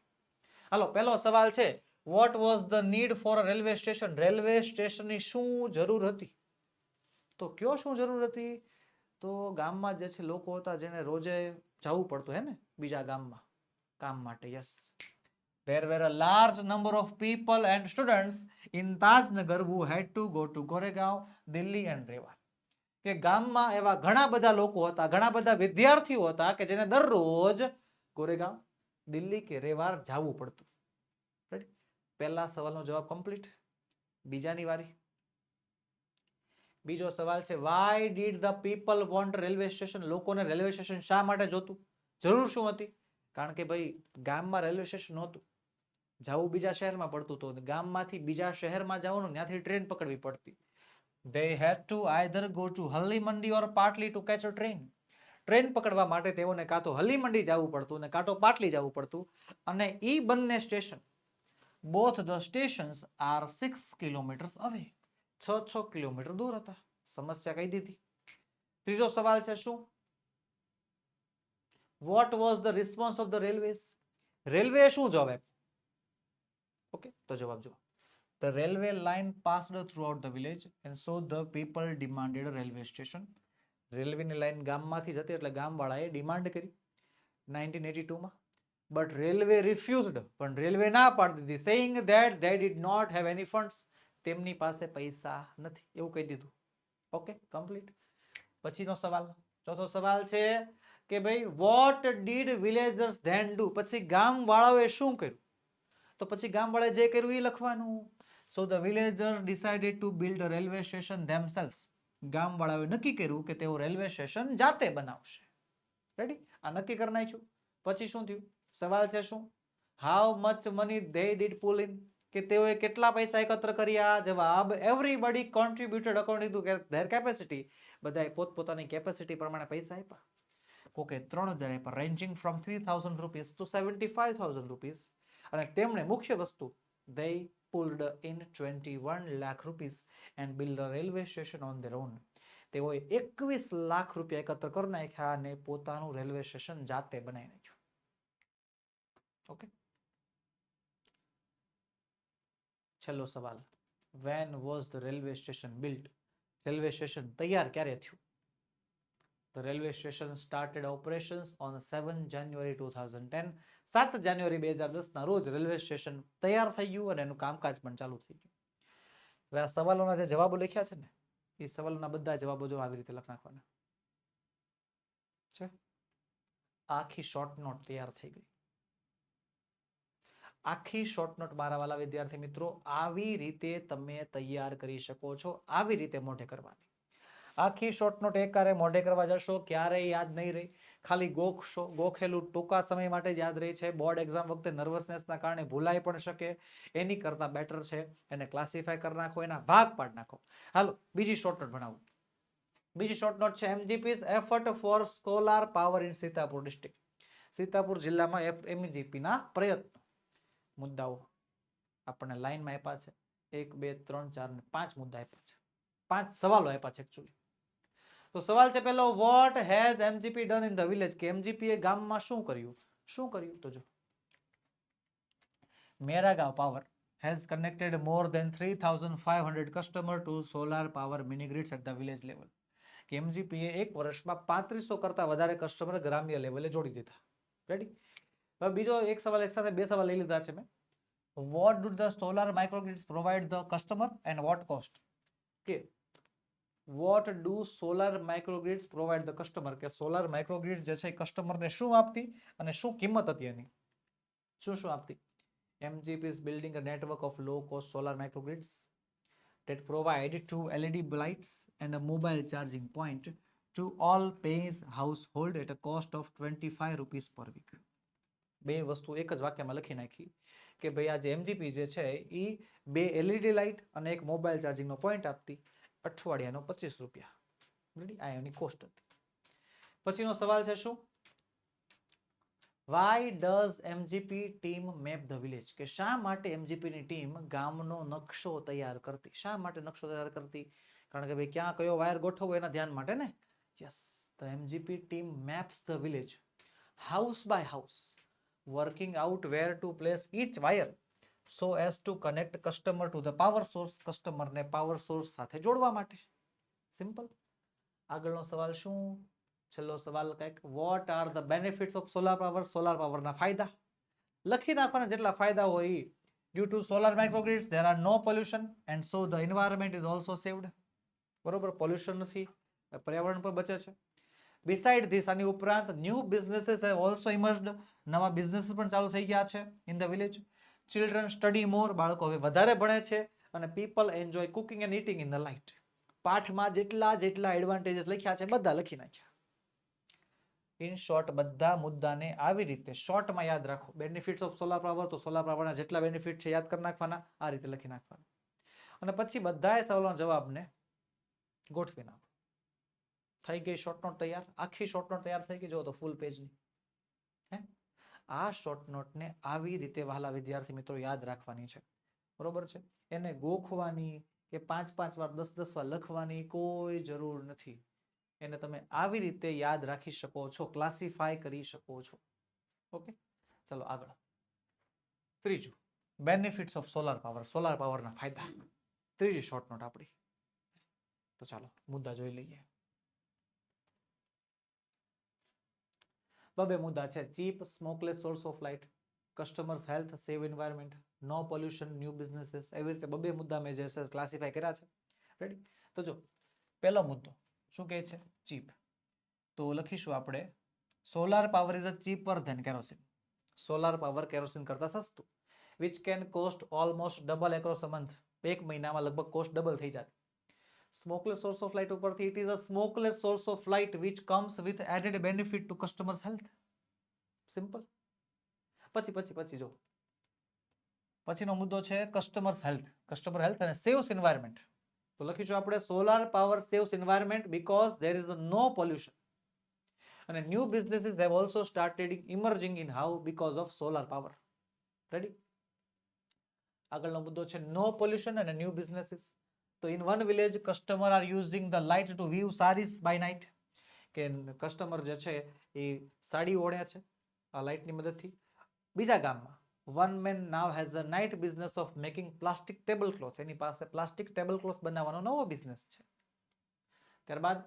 હાલો, પહેલો સવાલ છે, what was the need for a railway station, railway સ્ટેશનની શું જરૂર હતી? તો કયો શું જરૂર હતી? તો ગામમાં જે છે લોકો હતા જેને રોજે જવું પડતું હે ને બીજા ગામમાં કામ માટે. Yes, there were a large number of people and students in Tajnagar who had to go to Goregaon, Delhi and Rewar, કે ગામમાં એવા ઘણા બધા લોકો હતા, ઘણા બધા વિદ્યાર્થીઓ હતા કે જેને દરરોજ ગોરેગાંવ, દિલ્હી કે રેવાર જવું પડતું. પહેલા સવાલનો જવાબ કમ્પ્લીટ. બીજાની વારી. બીજો સવાલ છે, why did the people want railway station, લોકોને રેલવે સ્ટેશન શા માટે જોતું, જરૂર શું હતી? કારણ કે ભાઈ ગામમાં રેલવે સ્ટેશન નહોતું, જવું બીજા શહેરમાં પડતું, તો ગામમાંથી બીજા શહેરમાં જવાનું, ત્યાંથી ટ્રેન પકડવી પડતી. they had to either go to હલ્લી Mandi or પાટલી to catch a train, train પકડવા માટે તેઓને કાં તો હલ્લી મંડી જવું પડતું ને કાં તો પાટલી જવું પડતું. અને ઈ બંને station, both the stations are 6 kilometers away, 6 kilometre દૂર હતા. સમસ્યા કહી દીધી. ત્રીજો સવાલ છે શું? What was the response of the railways? Railway શું જવાબ આપ્યો? ઓકે, તો જવાબ જુઓ. The railway line passed throughout the village and so the people demanded a railway station. રેલવેની લાઈન ગામમાંથી જતી એટલે ગામવાળાએ ડિમાન્ડ કરી 1982 માં. બટ રેલવે રિફ્યુઝડ, પણ રેલવે ના પાડી દીધી, saying that they did not have any funds. તેમની પાસે પૈસા નથી એવું કહી દીધું. Okay, complete. પછીનો સવાલ, ચોથો સવાલ છે કે ભાઈ what did villagers then do? પછી ગામવાળાઓએ શું કર્યું? તો પછી ગામવાળાએ જે કર્યું એ લખવાનું. So the villagers decided to build a railway station themselves. ગામવાળાઓએ નક્કી કર્યું કે તેઓ રેલવે સ્ટેશન જાતે બનાવશે. રેડી? આ નક્કી કરી નાખ્યું. પછી શું થયું? સવાલ છે શું? How much money they did pull in? કે તેઓએ કેટલા પૈસા એકત્ર કર્યા? જવાબ everybody contributed according to their capacity. બધાએ પોતપોતાની કેપેસિટી પ્રમાણે પૈસા આપ્યા. કોકે 3000 આપ્યા, ranging from 3000 rupees to 75000 rupees. અને તેમણે મુખ્ય વસ્તુ they pulled in 21 lakh rupees and built a railway station on their own. તેઓએ 21 લાખ રૂપિયા એકત્ર કરી નાખ્યા અને પોતાનું રેલવે સ્ટેશન જાતે બનાવી નાખ્યું. ઓકે, છેલ્લો સવાલ, when was the railway station built? Railway station તૈયાર ક્યારે થયું? The railway station started operations on 7 January 2010. 7 જાન્યુઆરી 2010 ના રોજ રેલવે સ્ટેશન તૈયાર થઈ ગયું અને એનું કામકાજ પણ ચાલુ થઈ ગયું. હવે આ સવાલોના જે જવાબો લખ્યા છે ને, એ સવાલોના બધા જવાબો જો આવી રીતે લખી નાખવાના છે. આખી શોર્ટ નોટ તૈયાર થઈ ગઈ. આખી શોર્ટ નોટ મારા વાલા વિદ્યાર્થી મિત્રો આવી રીતે તમે તૈયાર કરી શકો છો. આવી રીતે મોઢે કરવાની. આખી શોર્ટ નોટ એકહારે મોઢે કરવા જશો ક્યારેય યાદ નહીં રહી. ખાલી ગોખશો, ગોખેલું ટૂંકા સમય માટે જ યાદ રહી છે. બોર્ડ એક્ઝામ વખતે નર્વસનેસના કારણે ભૂલાઈ પણ શકે. એની કરતા બેટર છે એને ક્લાસિફાય કરી નાખો, એના ભાગ પાડી નાખો. હાલો બીજી શોર્ટ નોટ ભણાવું. બીજી શોર્ટ નોટ છે MGP's effort for solar power in Sitapur district. Sitapur જિલ્લામાં MGP ના પ્રયત્નો. મુદ્દાઓ આપણને લાઈનમાં આપ્યા છે. 1 2 3 4 અને 5 મુદ્દા આપ્યા છે. 5 સવાલો આપ્યા છે એકચ્યુઅલી. તો સવાલ છે પહેલો, what has MGP done in the village? કે MGP એ ગામમાં શું કર્યું? શું કર્યું? તો જો મેરાગાંવ power has connected more than 3500 customer to solar power mini grids at the village level. કે MGP એ એક વર્ષમાં 3500 કરતા વધારે કસ્ટમર ગ્રામ્ય લેવલે જોડી દીધા. રેડી? હવે બીજો એક સવાલ, એક સાથે બે સવાલ લઈ લીધા છે મેં. What do the solar microgrids provide the customer and what cost? કે what do solar microgrids provide the customer? કે solar microgrid જે છે કસ્ટમરને શું આપતી અને શું કિંમત હતી એની? શું આપતી? MGP is building a network of low cost solar microgrids that provide 2 LED lights and a mobile charging point to all pays household at a cost of 25 rupees per week. બે વસ્તુ એક જ વાક્યમાં લખી નાખી કે ભાઈ આ જે MGP જે છે એ 2 LED લાઇટ અને એક મોબાઈલ ચાર્જિંગનો પોઈન્ટ આપતી, અઠવાડિયાનો 25 રૂપિયા. રેડી? આ એની કોસ્ટ હતી. પછીનો સવાલ છે શું? Why does MGP team map the village? કે શા માટે MGP ની ટીમ ગામનો નકશો તૈયાર કરતી? શા માટે નકશો તૈયાર કરતી? કારણ કે ભાઈ ક્યાં કયો વાયર ગોઠવવો એના ધ્યાન માટે ને. Yes, the MGP team maps the village house by house, working out where to place each wire so as to connect customer to the power source. કસ્ટમરને પાવર સોર્સ સાથે જોડવા માટે. સિમ્પલ. આગળનો સવાલ શું? છેલ્લો સવાલ કંઈક, what are the benefits of solar power? Solar પાવરના ફાયદા લખી નાખવાના, જેટલા ફાયદા હોય. due to solar microgrids there are no pollution and so the environment is also saved. બરોબર, પોલ્યુશન નથી, પર્યાવરણ પણ બચે છે. beside this, આની ઉપરાંત new businesses have also emerged. નવા બિઝનેસ પણ ચાલુ થઈ ગયા છે in the village. children study more. બાળકો હવે વધારે ભણે છે અને people enjoy cooking and eating in the light. પાઠમાં જેટલા એડવાન્ટેજીસ લખ્યા છે બધા લખી નાખ્યા. ઇન શોર્ટ બધા મુદ્દાને આવી રીતે શોર્ટમાં યાદ રાખો. બેનિફિટ્સ ઓફ સોલાર પાવર, તો સોલાર પાવરના જેટલા બેનિફિટ છે યાદ કરી નાખવાના, આ રીતે લખી નાખવાના. અને પછી બધાય સવાલોના જવાબને ગોઠવી નાખો. થઈ ગઈ શોર્ટ નોટ તૈયાર. આખી શોર્ટ નોટ તૈયાર થઈ ગઈ. જો તો ફૂલ પેજની. આ શોર્ટ નોટને આવી રીતે વહાલા વિદ્યાર્થી મિત્રો યાદ રાખવાની છે. બરોબર છે? એને ગોખવાની કે 5 વાર 10 વાર લખવાની કોઈ જરૂર નથી. એને તમે આવી રીતે યાદ રાખી શકો છો, ક્લાસિફાય કરી શકો છો. ઓકે, ચલો આગળ. ત્રીજું, benefits of solar power, solar પાવરના ફાયદા. ત્રીજી શોર્ટ નોટ આપણી. તો ચાલો મુદ્દા જોઈ લઈએ. બે મુદ્દા છે. Cheap smokeless source of light, customers health, save environment, no pollution, new businesses. એવી રીતે બે મુદ્દા મેં જે છે ક્લાસિફાય કર્યા છે. રેડી? તો જો પહેલો મુદ્દો શું કહે છે? ચીપ. તો લખીશું આપણે solar power is a cheaper than kerosene. Solar power kerosene કરતા સસ્તું. Which can cost almost double across a month. એક મહિનામાં લગભગ કોસ્ટ ડબલ થઈ જાય. સ્મોકલેસ સોર્સ ઓફ લાઇટ ઉપરથી it is a smokeless source of light which comes with added benefit to customers health. Simple. પછી જો પછીનો મુદ્દો છે કસ્ટમર્સ હેલ્થ. કસ્ટમર હેલ્થ અને સેવ્સ એન્વાયરમેન્ટ. તો લખીશું આપણે solar power saves environment because there is no pollution. અને new businesses have also started emerging in how because of solar power. Ready? આગળનો મુદ્દો છે નો પોલ્યુશન અને ન્યૂ બિઝનેસીસ. તો in one village customer are using the light to view saris by night. કે customer જે છે એ સાડી ઓળ્યા છે આ લાઇટની મદદથી. બીજા ગામમાં one man now has a night business of making plastic table cloth. એની પાસે પ્લાસ્ટિક ટેબલ ક્લોથ બનાવવાનો નવો બિઝનેસ છે. ત્યારબાદ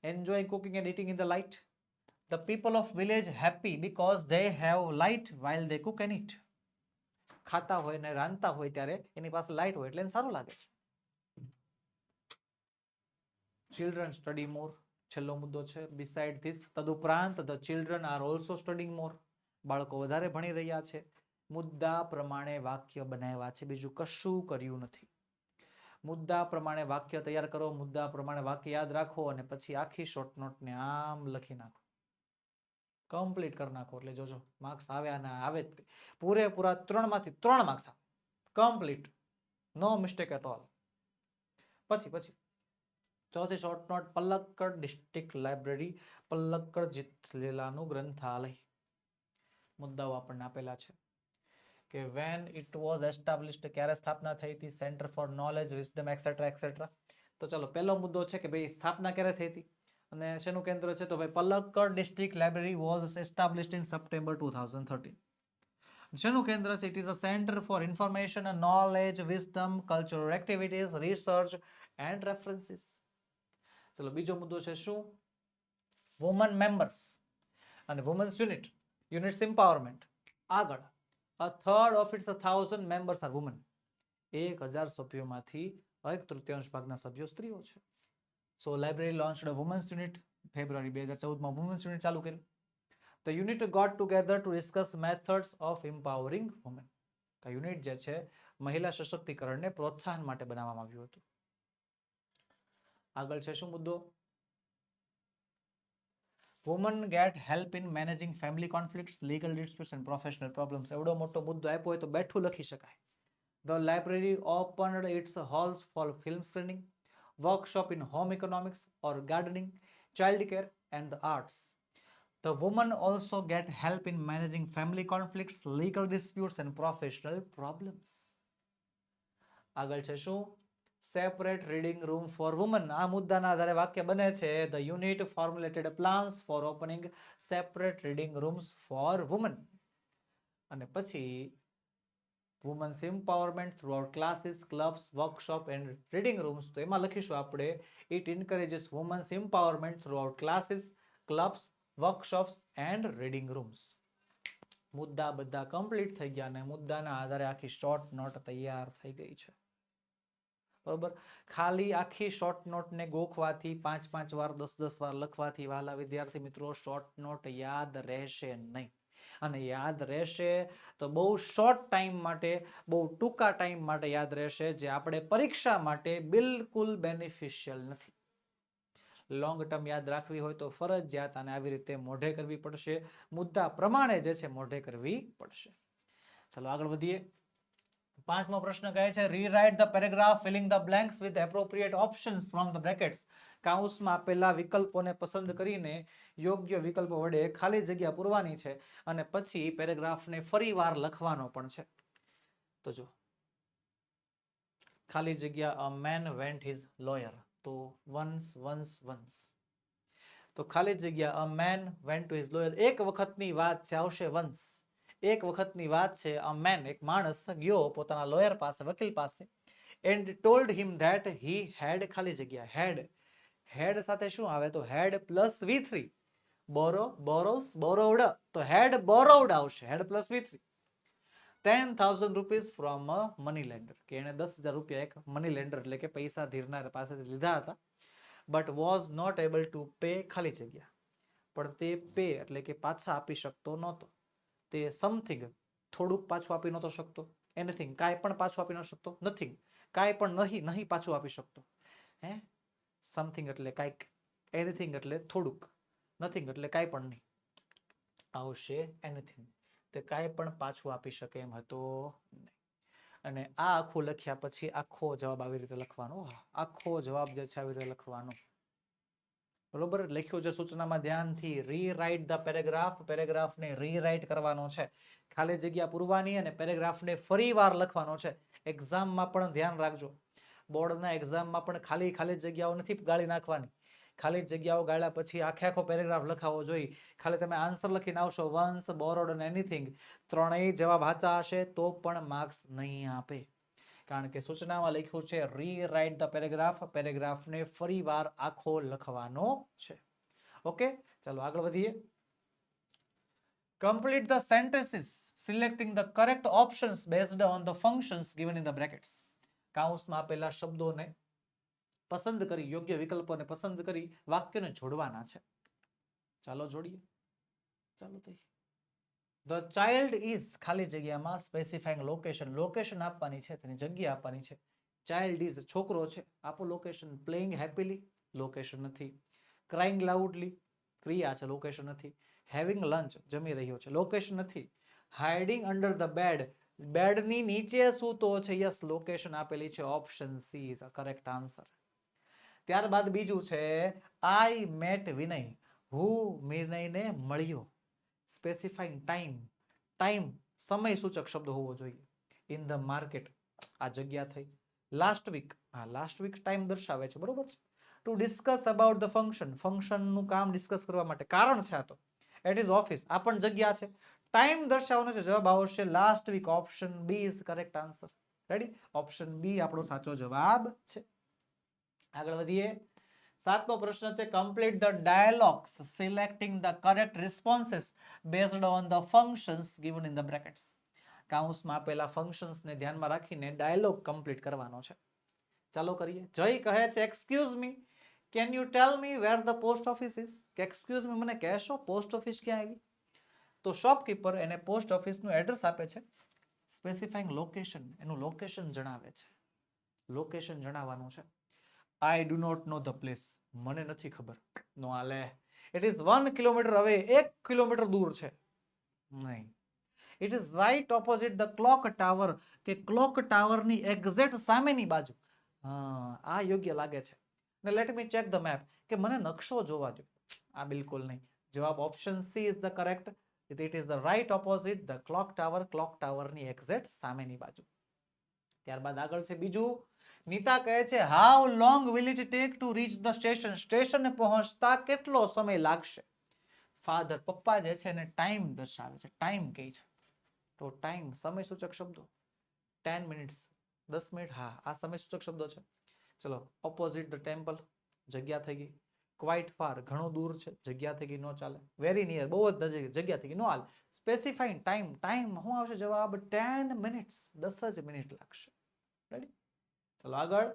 enjoy cooking and eating in the light. The people of village happy because they have light while they cook and eat. ખાતા હોય ને રાંધતા હોય ત્યારે એની પાસે લાઇટ હોય એટલે એને સારું લાગે છે. Children study more. છેલ્લો મુદ્દો છે બિસાઇડ ધીસ. તદુપરાંત the children are also studying more. બાળકો વધારે ભણી રહ્યા છે. મુદ્દા પ્રમાણે વાક્ય બનાવ્યા છે, બીજું કશું કર્યું નથી. મુદ્દા પ્રમાણે વાક્ય તૈયાર કરો, મુદ્દા પ્રમાણે વાક્ય યાદ રાખો અને પછી આખી શોર્ટ નોટને આમ લખી નાખો, કમ્પ્લીટ કરી નાખો. એટલે જોજો માર્ક્સ આવ્યા ના આવે જ પૂરેપૂરા 3 માંથી 3 માર્ક્સ આવે. Complete, no mistake at all. પછી ચોથી short note Palakkad district library, Palakkad જિલ્લાનું ગ્રંથાલય. મુદ્દાઓ આપણને આપેલા છે કે વેન ઇટ વોઝ એસ્ટાબ્લિશ્ડ, ક્યારે સ્થાપના થઈ હતી, centre for knowledge, wisdom et cetera et cetera. તો ચલો પહેલો મુદ્દો છે કે ભાઈ સ્થાપના ક્યારે થઈ હતી અને શેનું કેન્દ્ર છે? તો ભાઈ Palakkad district library was established in September 2013. શેનું કેન્દ્ર છે? It is a centre for information, knowledge, wisdom, cultural activities, research and references. ચલો બીજો મુદ્દો છે શું? વુમન મેમ્બર્સ અને વુમન્સ યુનિટ, યુનિટ્સ એમ્પાવરમેન્ટ. આગળ a third of its 1000 members are women. 1000 સભ્યોમાંથી 1/3 ભાગના સભ્યો સ્ત્રીઓ છે. So library launched a women's unit. ફેબ્રુઆરી 2014 માં વુમન્સ યુનિટ ચાલુ કર્યું. The unit got together to discuss methods of empowering women. આ યુનિટ જે છે મહિલા સશક્તિકરણને પ્રોત્સાહન માટે બનાવવામાં આવ્યું હતું. આગળ છે શું મુદ્દો? women get help in managing family conflicts, legal disputes and professional problems. એવડો મોટો મુદ્દો આપ્યો હોય તો બેઠું લખી શકાય. The library opened its halls for film screening, workshop in home economics or gardening, childcare and the arts. The women also get help in managing family conflicts, legal disputes and professional problems. આગળ છે શું? Separate reading room for women. આ મુદ્દાના આધારે વાક્ય બને છે the unit formulated plans for opening separate reading rooms for women. અને પછી women's empowerment throughout classes, clubs, workshop and reading rooms. તો એમાં લખીશું આપણે it encourages women's empowerment throughout classes, clubs, workshops and reading rooms. મુદ્દા બધા complete થઈ ગયા અને મુદ્દાના આધારે આખી શોર્ટ નોટ તૈયાર થઈ ગઈ છે. બરોબર? ખાલી આખી શોર્ટ નોટને ગોખવાથી 5 વાર 10 વાર લખવાથી વાલા વિદ્યાર્થી મિત્રો શોર્ટ નોટ યાદ રહેશે નહીં. અને યાદ રહેશે તો બહુ શોર્ટ ટાઈમ માટે, બહુ ટૂંકા ટાઈમ માટે યાદ રહેશે, જે આપણે પરીક્ષા માટે બિલકુલ બેનિફિશિયલ નથી. લોંગ ટર્મ યાદ રાખવી હોય તો ફરજિયાત અને આવી રીતે મોઢે કરવી પડશે. મુદ્દા પ્રમાણે જે છે મોઢે કરવી પડશે. ચલો આગળ વધીએ. 5મો પ્રશ્ન કહે છે rewrite the paragraph filling the blanks with appropriate options from the brackets. કૌંસમાં આપેલા વિકલ્પોને પસંદ કરીને યોગ્ય વિકલ્પો વડે ખાલી જગ્યા પૂરવાની છે અને પછી પેરેગ્રાફને ફરીવાર લખવાનો પણ છે. તો જો ખાલી જગ્યા a man went his lawyer, તો વન્સ. તો ખાલી જગ્યા a man went to his lawyer, એક વખતની વાત છે, આવશે વન્સ. એક વખતની વાત છે, અ મેન એક માણસ ગયો પોતાના લોયર પાસે, વકીલ પાસે, and told him that he had ખાલી જગ્યા હેડ સાથે શું આવે તો હેડ પ્લસ V3, બોરોસ બોરોવડ, તો હેડ બોરોવડ આવશે, had plus V3, 10,000 rupees from a money lender, કે એને 10,000 રૂપિયા એક મની લેન્ડર એટલે કે પૈસા ધીરનાર પાસેથી લીધા હતા, but was not able to pay ખાલી જગ્યા, પણ તે પે એટલે કે પાછા આપી શકતો નહોતો, તે સમથિંગ થોડુંક પાછું આપી નહોતો શકતો, એનીથિંગ કાંઈ પણ પાછું આપી ન શકતો, નથિંગ કાંઈ પણ નહીં પાછું આપી શકતો, હે સમથિંગ એટલે કાંઈક, એનીથિંગ એટલે થોડુંક, નથિંગ એટલે કાંઈ પણ નહીં, આવશે એનીથિંગ, તે કાંઈ પણ પાછું આપી શકે એમ હતો નહીં. અને આ આખું લખ્યા પછી આખો જવાબ આવી રીતે લખવાનો, આખો જવાબ જે છે આવી રીતે લખવાનો, બરોબર. લખ્યું છે સૂચનામાં ધ્યાનથી, રીરાઇટ ધ પેરેગ્રાફ, પેરેગ્રાફને રીરાઇટ કરવાનો છે, ખાલી જગ્યા પૂરવાની અને પેરેગ્રાફને ફરીવાર લખવાનો છે. એક્ઝામમાં પણ ધ્યાન રાખજો, બોર્ડના એક્ઝામમાં પણ ખાલી જગ્યાઓ નથી ગાળી નાખવાની, ખાલી જગ્યાઓ ગાળ્યા પછી આખો પેરેગ્રાફ લખાવો જોઈએ. ખાલી તમે આન્સર લખીને આવશો વન્સ, બોરોડ અને એનીથિંગ, ત્રણેય જવાબ સાચા હશે તો પણ માર્ક્સ નહીં આપે, કારણ કે સૂચનામાં લખ્યું છે રીરાઇટ ધ પેરેગ્રાફ, પેરેગ્રાફને ફરીવાર આખો લખવાનો છે. ઓકે, ચાલો આગળ વધીએ. Complete the sentences selecting the correct options based on the functions given in the brackets. કૌંસમાં આપેલા શબ્દોને પસંદ કરી, યોગ્ય વિકલ્પોને પસંદ કરી વાક્યને જોડવાના છે. ચાલો જોડીએ, ચાલો થઈ. The child is ખાલી જગ્યામાં સ્પેસિફાઈંગ લોકેશન, લોકેશન આપવાની છે, તેની જગ્યા આપવાની છે. ચાઇલ્ડ ઇઝ છોકરો છે, આપો લોકેશન. પ્લેઇંગ હેપીલી, લોકેશન નથી. ક્રાઇંગ લાઉડલી, ક્રિયા છે, લોકેશન નથી. હેવિંગ લંચ, જમી રહ્યો છે, લોકેશન નથી. હાઇડિંગ અંડર ધ બેડ, બેડની નીચે સૂતો છે, યસ લોકેશન આપેલી છે, option she is a correct answer. ત્યારબાદ બીજું છે આઈ મેટ વિનય, હું વિનયને મળ્યો. સ્પેસિફાઈંગ ટાઈમ, ટાઈમ સમય સૂચક શબ્દ હોવો જોઈએ. ઇન ધ માર્કેટ, આ જગ્યા થઈ. લાસ્ટ વીક, હા લાસ્ટ વીક ટાઈમ દર્શાવે છે, બરોબર છે. To discuss about the function, ફંક્શનનું કામ ડિસ્કસ કરવા માટે કારણ છે આ તો. એટ ઇઝ ઓફિસ, આ પણ જગ્યા છે. ટાઈમ દર્શાવવાનો છે, જવાબ આવશે last week, option B is correct answer. Ready, option B આપણો સાચો જવાબ છે. આગળ વધીએ. 7મો પ્રશ્ન છે complete the dialogues selecting the correct responses based on the functions given in the brackets. કૌંસમાં આપેલા ફંક્શન્સને ધ્યાનમાં રાખીને ડાયલોગ કમ્પ્લીટ કરવાનો છે. ચાલો કરીએ. જય કહે છે excuse me, can you tell me where the post office is, કે એક્સક્યુઝ મી મને કહેશો પોસ્ટ ઓફિસ ક્યાં આવી. તો શોપકીપર એને પોસ્ટ ઓફિસનું એડ્રેસ આપે છે, સ્પેસિફાઈંગ લોકેશન, એનું લોકેશન જણાવે છે, લોકેશન જણાવવાનું છે. I do not know the place, મને નથી ખબર, નો આલે. It is 1 kilometer away, 1 kilometre દૂર છે, નહીં. It is right opposite the clock tower, કે ક્લોક ટાવરની એક્ઝેક્ટ સામેની બાજુ. આ યોગ્ય લાગે છે. ને let me check the map, કે મને નકશો જોવા દો. આ બિલકુલ નહીં. જવાબ option she is the correct. It is the right opposite the clock tower, clock ટાવરની એક્ઝેક્ટ સામેની બાજુ. ત્યારબાદ આગળ છે બીજું. નીતા કહે છે how long will it take to reach the station, સ્ટેશને પહોંચતા કેટલો સમય લાગશે. ફાધર, પપ્પા જે છે એને ટાઈમ દર્શાવે છે, ટાઈમ કહે છે, તો ટાઈમ સમય સૂચક શબ્દો. 10 મિનિટ્સ, 10 મિનિટ, હા આ સમય સૂચક શબ્દો છે. ચલો, ઓપોઝિટ ધ ટેમ્પલ, જગ્યા થઈ ગઈ. ક્વાઇટ ફાર, ઘણું દૂર છે, જગ્યા થઈ ગઈ, નો ચાલે. વેરી નિયર, બહુ જ જગ્યા થઈ ગઈ, નો હાલ. સ્પેસિફાઈંગ ટાઈમ, ટાઈમ શું આવશે જવાબ 10 મિનિટ્સ, 10 જ મિનિટ લાગશે. રેડી, ચલો આગળ.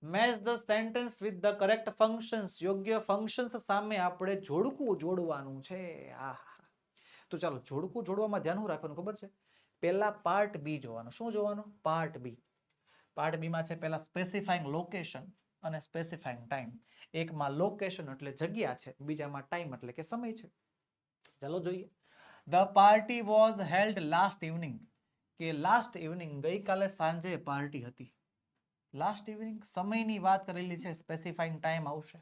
Match the sentence with the correct functions, યોગ્ય ફંક્શન્સ સામે આપણે જોડકું જોડવાનું છે. તો ચાલો જોડકું જોડવામાં ધ્યાન રાખવાનું ખબર છે. પહેલા પાર્ટ બી જોવાનો. શું જોવાનું? Part B. પાર્ટ બી માં છે પહેલા સ્પેસિફાઈંગ લોકેશન અને સ્પેસિફાઈંગ ટાઈમ. એકમાં લોકેશન એટલે જગ્યા છે, બીજામાં ટાઈમ એટલે કે સમય છે. ચાલો જોઈએ. The party was held last evening, કે લાસ્ટ ઇવનિંગ ગઈકાલે સાંજે પાર્ટી હતી. લાસ્ટ ઇવનિંગ સમયની વાત કરેલી છે, સ્પેસિફાઈંગ ટાઈમ આવશે.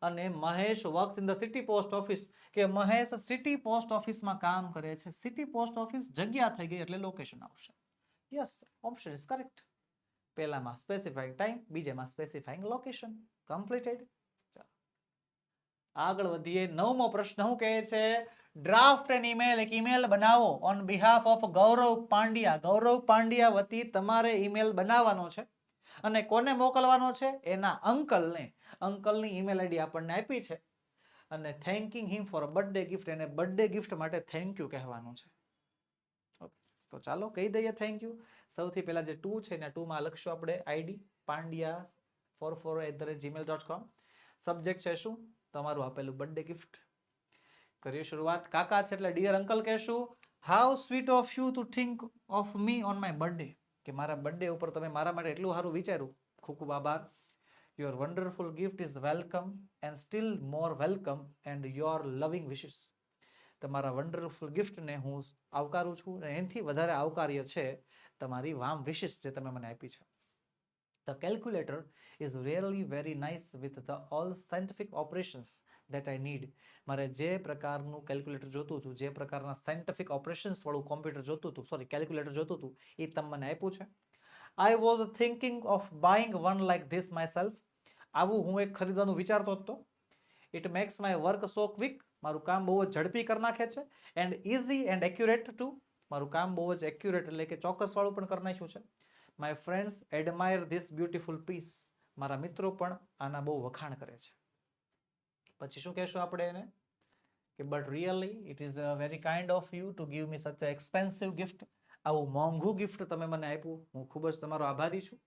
અને Mahesh works in the city post office, કે મહેશ સિટી પોસ્ટ ઓફિસમાં કામ કરે છે. સિટી પોસ્ટ ઓફિસ જગ્યા થઈ ગઈ એટલે લોકેશન આવશે. Yes, option is correct. પહેલામાં સ્પેસિફાઈંગ ટાઈમ, બીજામાં સ્પેસિફાઈંગ લોકેશન. કમ્પ્લીટેડ. આગળ વધીએ. 9મો પ્રશ્ન શું કહે છે? ડ્રાફ્ટ એન ઈમેલ, એક ઈમેલ બનાવો ઓન બિહાફ ઓફ ગૌરવ પાંડ્યા. ગૌરવ પાંડ્યા વતી તમારે ઈમેલ બનાવવાનો છે અને કોને મોકલવાનો છે? એના અંકલને. અંકલની ઈમેલ આઈડી આપણને આપી છે અને થેન્કિંગ હિમ ફોર બર્થડે ગિફ્ટ, એને બર્થડે ગિફ્ટ માટે થેન્ક યુ કહેવાનું છે. તો ચાલો કહી દઈએ થેન્ક યુ. સૌથી પહેલા જે 2 છે ને 2માં લખશું આપણે આઈડી pandia44@gmail.com. સબ્જેક્ટ છે શું? તમારું આપેલું બર્થડે ગિફ્ટ. કરીએ શરૂઆત. કાકા છે એટલે ડિયર અંકલ કહેશું. How sweet of you two think of me on my birthday. કે મારા બર્થડે ઉપર તમે મારા માટે એટલું સારું વિચાર્યું. ખૂબ ખૂબ આભાર. Your wonderful gift is welcome and steel more welcome and your લવિંગ વિશિસ. તમારા વન્ડરફુલ ગિફ્ટને હું આવકારું છું અને એનાથી વધારે આવકાર્ય છે તમારી વામ વિશિસ જે તમે મને આપી છે. The calculator is really very nice with the all scientific operations that I need. મારે જે પ્રકારનું કેલ્ક્યુલેટર જોતું હતું, જે પ્રકારના સાયન્ટિફિક ઓપરેશન્સ વાળું કોમ્પ્યુટર જોતું હતું, સોરી કેલ્ક્યુલેટર જોતું હતું, એ તમે મને આપ્યું છે. I was thinking of buying one like this myself. આવું હું એક ખરીદવાનું વિચારતો હતો. It makes my work so quick. મારું કામ બહુ જ ઝડપી કરી નાખે છે. And easy and accurate too. મારું કામ બહુ જ એક્યુરેટ એટલે કે ચોક્કસ વાળું પણ કરી નાખ્યું છે. My friends admire this beautiful piece. મારા મિત્રો પણ આના બહુ વખાણ કરે છે. પછી શું કહેશું આપણે એને? કે but really it is very kind of you to give me such a expensive gift. આવું મોંઘું ગિફ્ટ તમે મને આપ્યું. હું ખૂબ જ તમારો આભારી છું.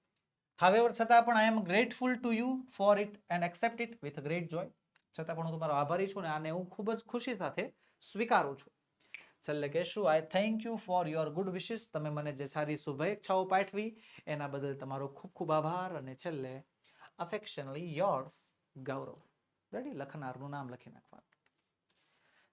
However, છતાં પણ I am grateful to you for it and accept it with great joy. છતાં પણ હું તમારો આભારી છું ને આને હું ખૂબ જ ખુશી સાથે સ્વીકારું છું. છેલ્લે કહેશું આઈ thank you for your good wishes. તમે મને જે સારી શુભેચ્છાઓ પાઠવી એના બદલ તમારો ખૂબ ખૂબ આભાર. અને છેલ્લે અફેક્શનલી યોર્સ ગૌરવ. રેડી? લખનારનું નામ લખી નાખવાનું.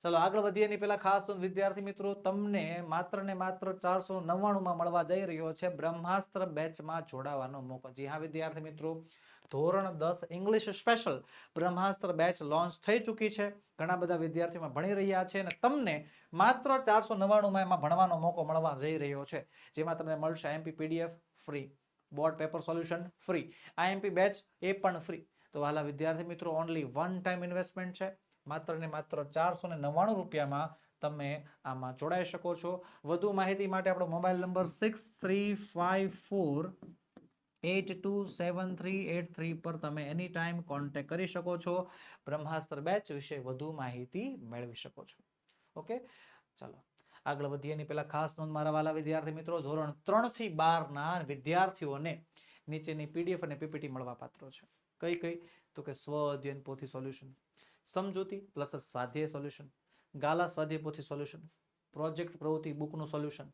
ચલો આગળ વધીએ એની પહેલા ખાસ વિદ્યાર્થી મિત્રો, તમને માત્ર ને માત્ર 499માં મળવા જઈ રહ્યો છે બ્રહ્માસ્ત્ર બેચમાં જોડાવાનો મોકો. જી હા વિદ્યાર્થી મિત્રો, ધોરણ 10 ઇંગ્લિશ સ્પેશિયલ બ્રહ્માસ્ત્ર બેચ લોન્ચ થઈ ચૂકી છે. ઘણા બધા વિદ્યાર્થીઓ ભણી રહ્યા છે અને તમને માત્ર 499માં એમાં ભણવાનો મોકો મળવા જઈ રહ્યો છે. જેમાં તમને મળશે IMP PDF free, board paper solution free, IMP batch એ પણ ફ્રી. તો વાલા વિદ્યાર્થી મિત્રો, ઓનલી વન ટાઈમ ઇન્વેસ્ટમેન્ટ છે. માત્ર ને માત્ર 499 રૂપિયામાં તમે આમાં જોડાઈ શકો છો. વધુ માહિતી માટે આપણો મોબાઈલ નંબર 6354827383 પર તમે એની ટાઈમ કોન્ટેક્ટ કરી શકો છો. બ્રહ્માસ્ત્ર બેચ વિશે વધુ માહિતી મેળવી શકો છો. ઓકે, ચાલો આગળ વધીએ એની પહેલા ખાસ નોંધ મારા વાલા વિદ્યાર્થી મિત્રો, ધોરણ 3 થી 12 ના વિદ્યાર્થીઓને નીચેની પીડીએફ અને પીપીટી મળવા પાત્ર છે. કઈ કઈ? તો કે સ્વ અધ્યયન પોથી સોલ્યુશન, સમજૂતી પ્લસ સ્વાધ્યાય સોલ્યુશન, ગાલા સ્વાધ્યાય પોથી સોલ્યુશન, પ્રોજેક્ટ પ્રવૃત્તિ બુકનું સોલ્યુશન,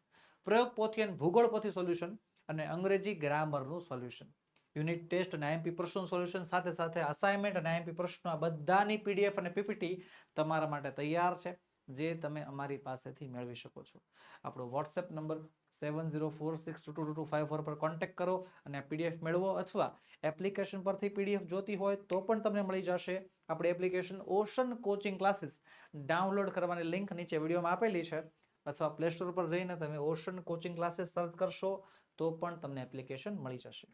પ્રયોગ પોથી અને ભૂગોળ પોથી સોલ્યુશન અને અંગ્રેજી ગ્રામરનું સોલ્યુશન, યુનિટ ટેસ્ટ અને આઈએમપી પ્રશ્નો સોલ્યુશન, સાથે સાથે અસાઇનમેન્ટ અને આઈએમપી પ્રશ્નો, આ બધાની પીડીએફ અને પીપીટી તમારા માટે તૈયાર છે, જે તમે અમારી પાસેથી મેળવી શકો છો. આપણો વોટ્સએપ નંબર 7046222254 પર કોન્ટેક્ટ કરો અને પીડીએફ મેળવો, અથવા એપ્લિકેશન પરથી પીડીએફ જોતી હોય તો પણ તમને મળી જશે. આપણી application ocean coaching classes download કરવાની લિંક નીચે વિડીયોમાં આપેલી છે, અથવા પ્લે સ્ટોર પર જઈને તમે ઓશન કોચિંગ ક્લાસીસ સર્ચ કરશો તો પણ તમને એપ્લિકેશન મળી જશે.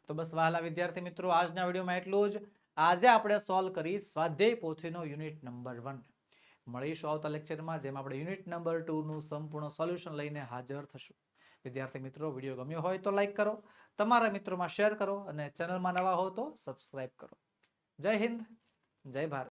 તો બસ વહાલા વિદ્યાર્થી મિત્રો, આજના વિડીયોમાં એટલું જ. આજે આપણે સોલ્વ કરી સ્વાધ્યાય પોથીનો યુનિટ નંબર 1. મળીશું આવતા લેક્ચરમાં, જેમાં આપણે યુનિટ નંબર 2 નું સંપૂર્ણ સોલ્યુશન લઈને હાજર થશું. વિદ્યાર્થી મિત્રો, વિડીયો ગમ્યો હોય તો લાઈક કરો, તમારા મિત્રોમાં શેર કરો અને ચેનલમાં નવા હો તો સબસ્ક્રાઇબ કરો. જય હિન્દ, જય ભારત.